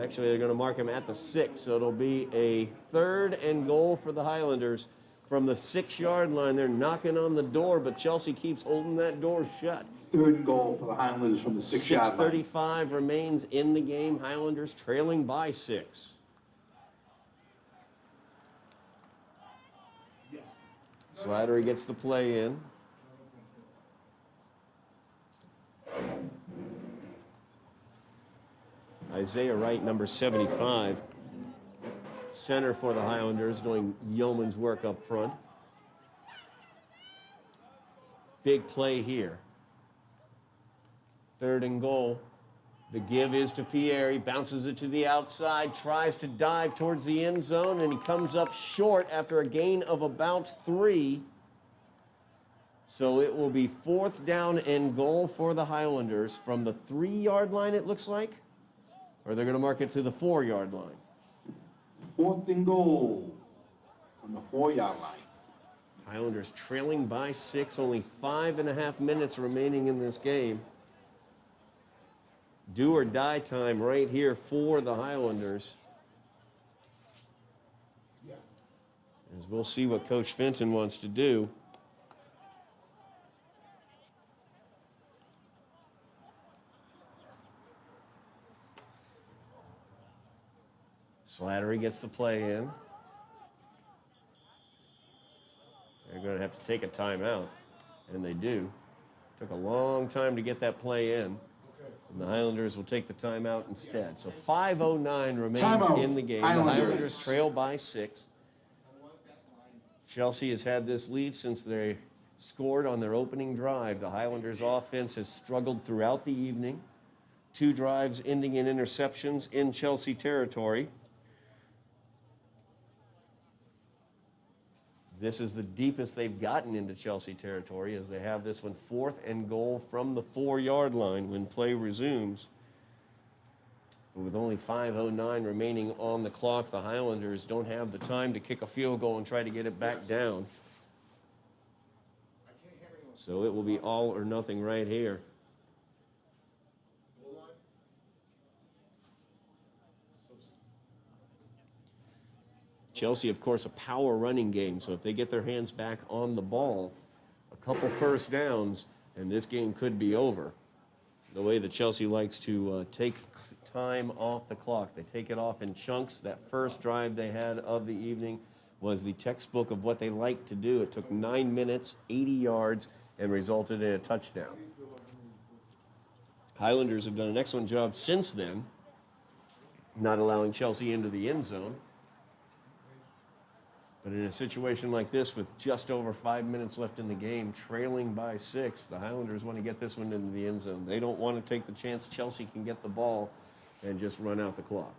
B: Actually, they're going to mark him at the 6, so it'll be a 3rd and goal for the Highlanders from the 6-yard line. They're knocking on the door, but Chelsea keeps holding that door shut.
C: 3rd and goal for the Highlanders from the 6-yard line.
B: 6:35 remains in the game. Highlanders trailing by 6. Slattery gets the play in. Isaiah Wright, number 75. Center for the Highlanders, doing yeoman's work up front. Big play here. 3rd and goal. The give is to Pierre. He bounces it to the outside, tries to dive towards the end zone, and he comes up short after a gain of about 3. So it will be 4th down and goal for the Highlanders from the 3-yard line, it looks like. Or they're going to mark it to the 4-yard line.
C: 4th and goal from the 4-yard line.
B: Highlanders trailing by 6, only 5.5 minutes remaining in this game. Do or die time right here for the Highlanders. As we'll see what Coach Fenton wants to do. Slattery gets the play in. They're going to have to take a timeout, and they do. Took a long time to get that play in. And the Highlanders will take the timeout instead. So 5:09 remains
C: Timeout.
B: in the game.
C: Highlanders.
B: The Highlanders trail by 6. Chelsea has had this lead since they scored on their opening drive. The Highlanders offense has struggled throughout the evening. 2 drives ending in interceptions in Chelsea territory. This is the deepest they've gotten into Chelsea territory, as they have this one 4th and goal from the 4-yard line when play resumes. But with only 5:09 remaining on the clock, the Highlanders don't have the time to kick a field goal and try to get it back down. So it will be all or nothing right here. Chelsea, of course, a power running game, so if they get their hands back on the ball, a couple first downs, and this game could be over. The way that Chelsea likes to take time off the clock. They take it off in chunks. That first drive they had of the evening was the textbook of what they like to do. It took 9 minutes, 80 yards, and resulted in a touchdown. Highlanders have done an excellent job since then, not allowing Chelsea into the end zone. But in a situation like this, with just over 5 minutes left in the game, trailing by 6, the Highlanders want to get this one into the end zone. They don't want to take the chance Chelsea can get the ball and just run out the clock.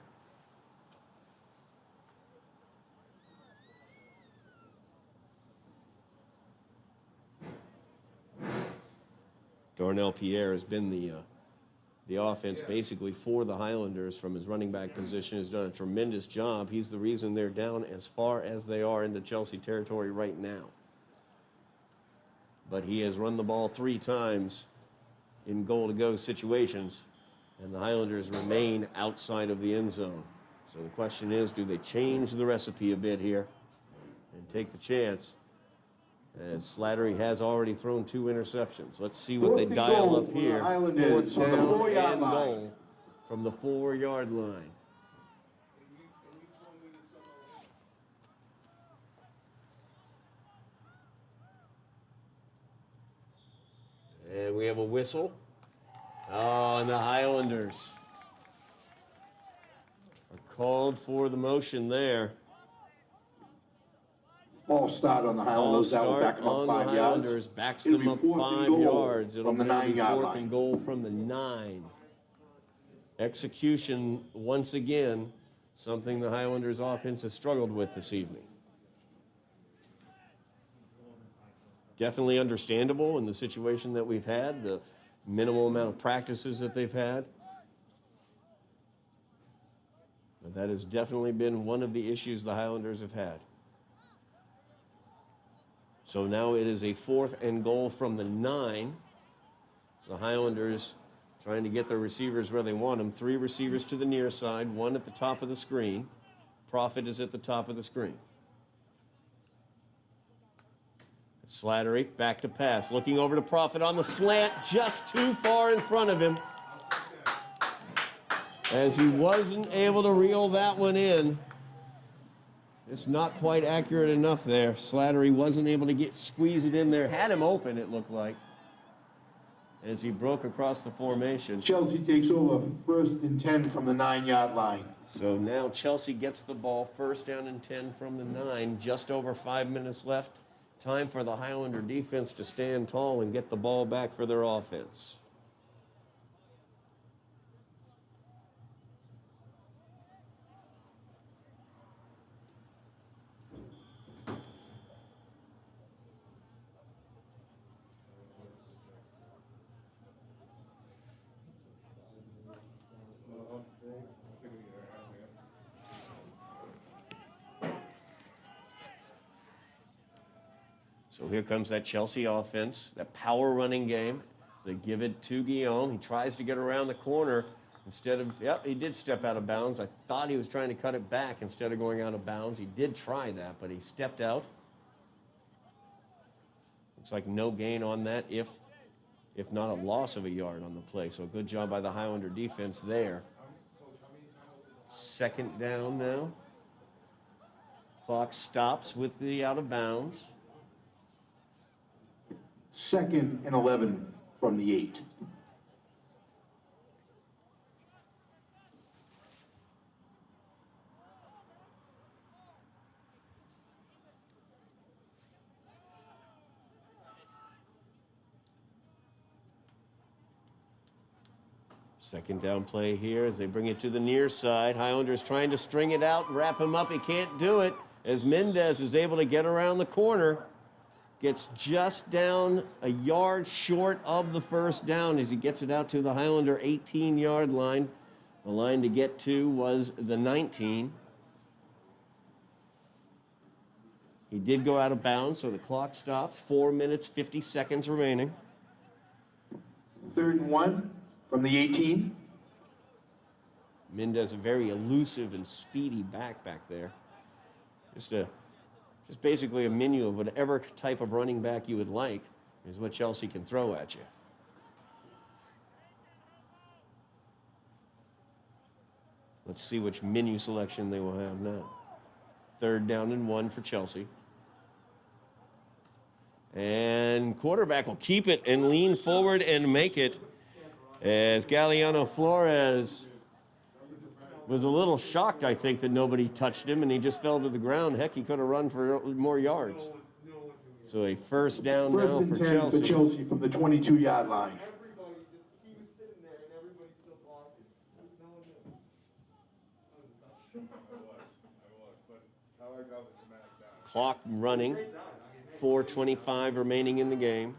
B: Darnell Pierre has been the offense basically for the Highlanders from his running back position, has done a tremendous job. He's the reason they're down as far as they are into Chelsea territory right now. But he has run the ball 3 times in goal-to-go situations, and the Highlanders remain outside of the end zone. So the question is, do they change the recipe a bit here and take the chance? As Slattery has already thrown 2 interceptions. Let's see what they dial up here.
C: Highlanders on the 4-yard line.
B: Goal from the 4-yard line. And we have a whistle. Oh, and the Highlanders are called for the motion there.
C: False start on the Highlanders. That will back them up 5 yards.
B: Backs
C: It'll
B: them
C: be
B: up
C: 4th
B: 5
C: and goal
B: yards. It'll
C: from the
B: be
C: 9-yard
B: 4th
C: line.
B: and goal from the 9. Execution, once again, something the Highlanders offense has struggled with this evening. Definitely understandable in the situation that we've had, the minimal amount of practices that they've had. But that has definitely been one of the issues the Highlanders have had. So now it is a 4th and goal from the 9. It's the Highlanders trying to get their receivers where they want them. 3 receivers to the near side, 1 at the top of the screen. Profit is at the top of the screen. Slattery back to pass, looking over to Profit on the slant, just too far in front of him. As he wasn't able to reel that one in. It's not quite accurate enough there. Slattery wasn't able to squeeze it in there. Had him open, it looked like, as he broke across the formation.
C: Chelsea takes over 1st and 10 from the 9-yard line.
B: So now Chelsea gets the ball 1st down and 10 from the 9. Just over 5 minutes left. Time for the Highlander defense to stand tall and get the ball back for their offense. So here comes that Chelsea offense, that power running game. As they give it to Guillaume. He tries to get around the corner instead of, yep, he did step out of bounds. I thought he was trying to cut it back instead of going out of bounds. He did try that, but he stepped out. Looks like no gain on that, if not a loss of a yard on the play. So a good job by the Highlander defense there. 2nd down now. Clock stops with the out of bounds.
C: 2nd and 11 from the 8.
B: Second down play here as they bring it to the near side. Highlanders trying to string it out, wrap him up. He can't do it as Mendez is able to get around the corner. Gets just down a yard short of the 1st down as he gets it out to the Highlander 18-yard line. The line to get to was the 19. He did go out of bounds, so the clock stops. 4 minutes, 50 seconds remaining.
C: 3rd and 1 from the 18.
B: Mendez, a very elusive and speedy back there. Just basically a menu of whatever type of running back you would like is what Chelsea can throw at you. Let's see which menu selection they will have now. 3rd down and 1 for Chelsea. And quarterback will keep it and lean forward and make it as Galliano Flores was a little shocked, I think, that nobody touched him and he just fell to the ground. Heck, he could have run for more yards. So a 1st down now
C: 1st and
B: for
C: 10
B: Chelsea.
C: for Chelsea from the 22-yard line.
D: Everybody just, he was sitting there and everybody's still blocking. No one knew.
E: I was, but how I got the dramatic down.
B: Clock running. 4:25 remaining in the game.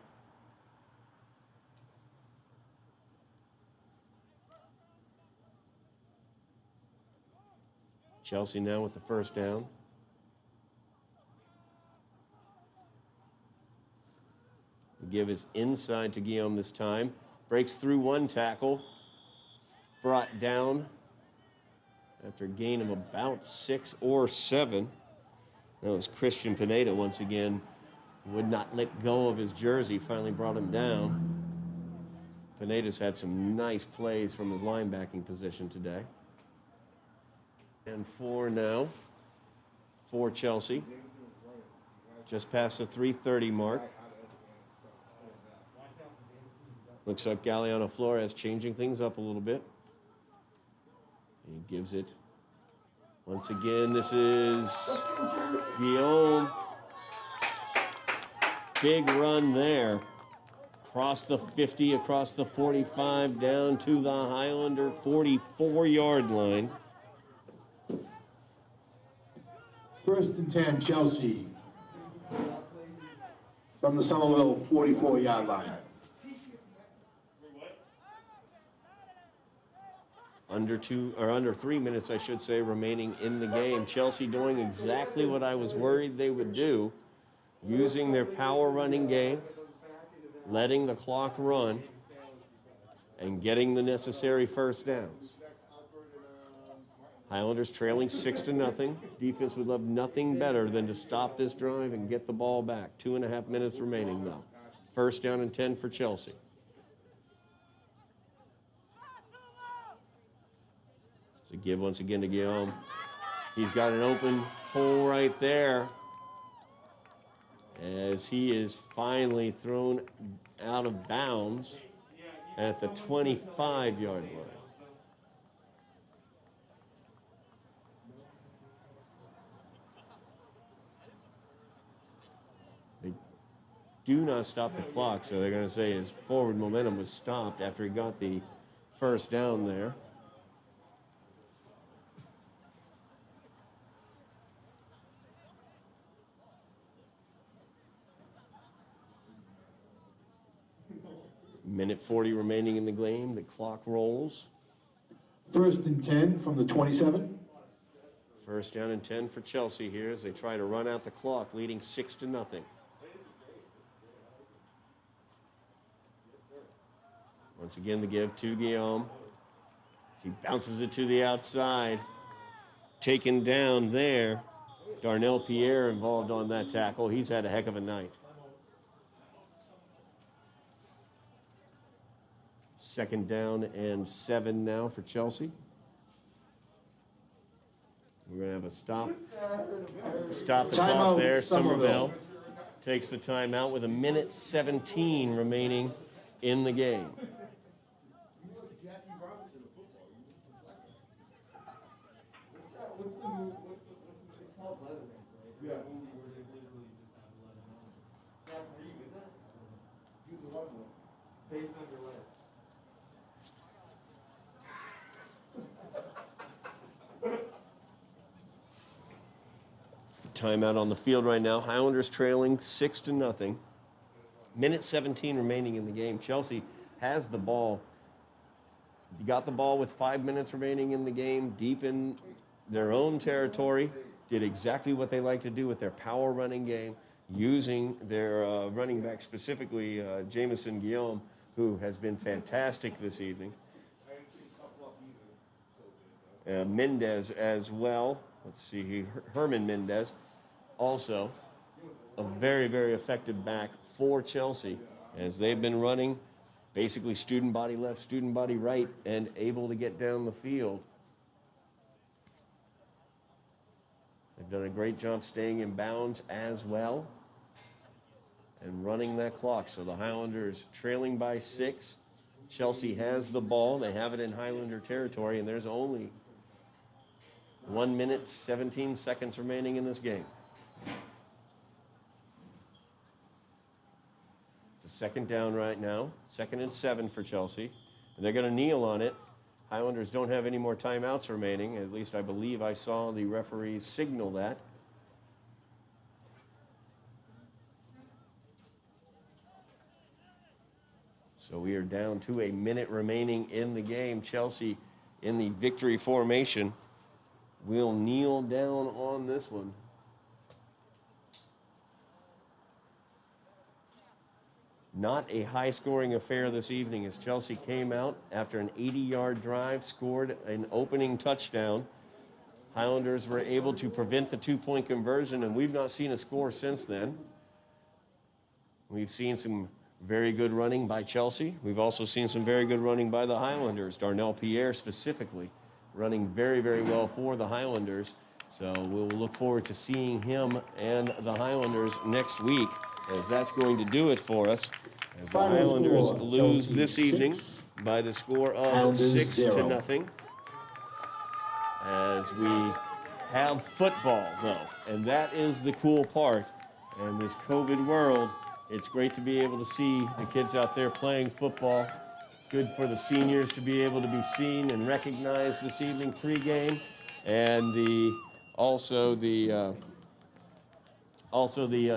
B: Chelsea now with the 1st down. The give is inside to Guillaume this time. Breaks through 1 tackle. Brought down after a gain of about 6 or 7. That was Christian Pineda once again. Would not let go of his jersey. Finally brought him down. Pineda's had some nice plays from his linebacking position today. And 4 now for Chelsea. Just past the 3:30 mark. Looks like Galliano Flores changing things up a little bit. He gives it. Once again, this is Guillaume. Big run there. Across the 50, across the 45, down to the Highlander 44-yard line.
C: 1st and 10, Chelsea. From the Somerville 44-yard line.
B: Under 3 minutes, I should say, remaining in the game. Chelsea doing exactly what I was worried they would do, using their power running game, letting the clock run, and getting the necessary 1st downs. Highlanders trailing 6-0. Defense would love nothing better than to stop this drive and get the ball back. 2.5 minutes remaining, though. 1st down and 10 for Chelsea. So give once again to Guillaume. He's got an open hole right there as he is finally thrown out of bounds at the 25-yard line. They do not stop the clock, so they're going to say his forward momentum was stopped after he got the 1st down there. Minute 40 remaining in the game. The clock rolls.
C: 1st and 10 from the 27.
B: 1st down and 10 for Chelsea here as they try to run out the clock, leading 6-0. Once again, the give to Guillaume. He bounces it to the outside. Taken down there. Darnell Pierre involved on that tackle. He's had a heck of a night. 2nd down and 7 now for Chelsea. We're going to have a stop. Stop the clock there. Somerville takes the timeout with 1:17 remaining in the game. Timeout on the field right now. Highlanders trailing 6-0. 1:17 remaining in the game. Chelsea has the ball. You got the ball with 5 minutes remaining in the game, deep in their own territory. did exactly what they like to do with their power running game, using their running back, specifically Jamison Guillaume, who has been fantastic this evening. Mendez as well. Let's see here. Herman Mendez, also a very, very effective back for Chelsea, as they've been running basically student body left, student body right, and able to get down the field. They've done a great job staying in bounds as well and running that clock. So the Highlanders trailing by 6. Chelsea has the ball. They have it in Highlander territory, and there's only 1 minute, 17 seconds remaining in this game. It's a second down right now, 2nd and 7 for Chelsea. And they're going to kneel on it. Highlanders don't have any more timeouts remaining. At least I believe I saw the referees signal that. So we are down to a minute remaining in the game. Chelsea in the victory formation will kneel down on this one. Not a high-scoring affair this evening, as Chelsea came out after an 80-yard drive, scored an opening touchdown. Highlanders were able to prevent the 2-point conversion, and we've not seen a score since then. We've seen some very good running by Chelsea. We've also seen some very good running by the Highlanders. Darnell Pierre specifically running very, very well for the Highlanders. So we'll look forward to seeing him and the Highlanders next week, as that's going to do it for us. As the Highlanders lose this evening by the score of 6-0. As we have football, though, and that is the cool part. And this COVID world, it's great to be able to see the kids out there playing football. Good for the seniors to be able to be seen and recognized this evening pregame, and also the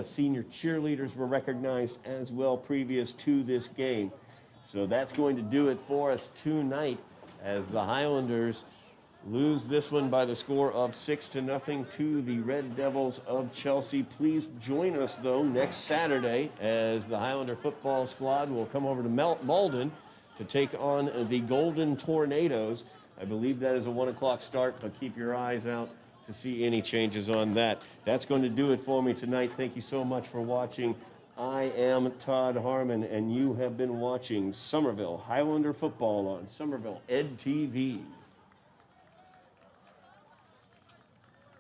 B: senior cheerleaders were recognized as well previous to this game. So that's going to do it for us tonight, as the Highlanders lose this one by the score of 6-0 to the Red Devils of Chelsea. Please join us, though, next Saturday, as the Highlander football squad will come over to Malden to take on the Golden Tornadoes. I believe that is a 1 o'clock start, but keep your eyes out to see any changes on that. That's going to do it for me tonight. Thank you so much for watching. I am Todd Harmon, and you have been watching Somerville Highlander football on Somerville Ed TV.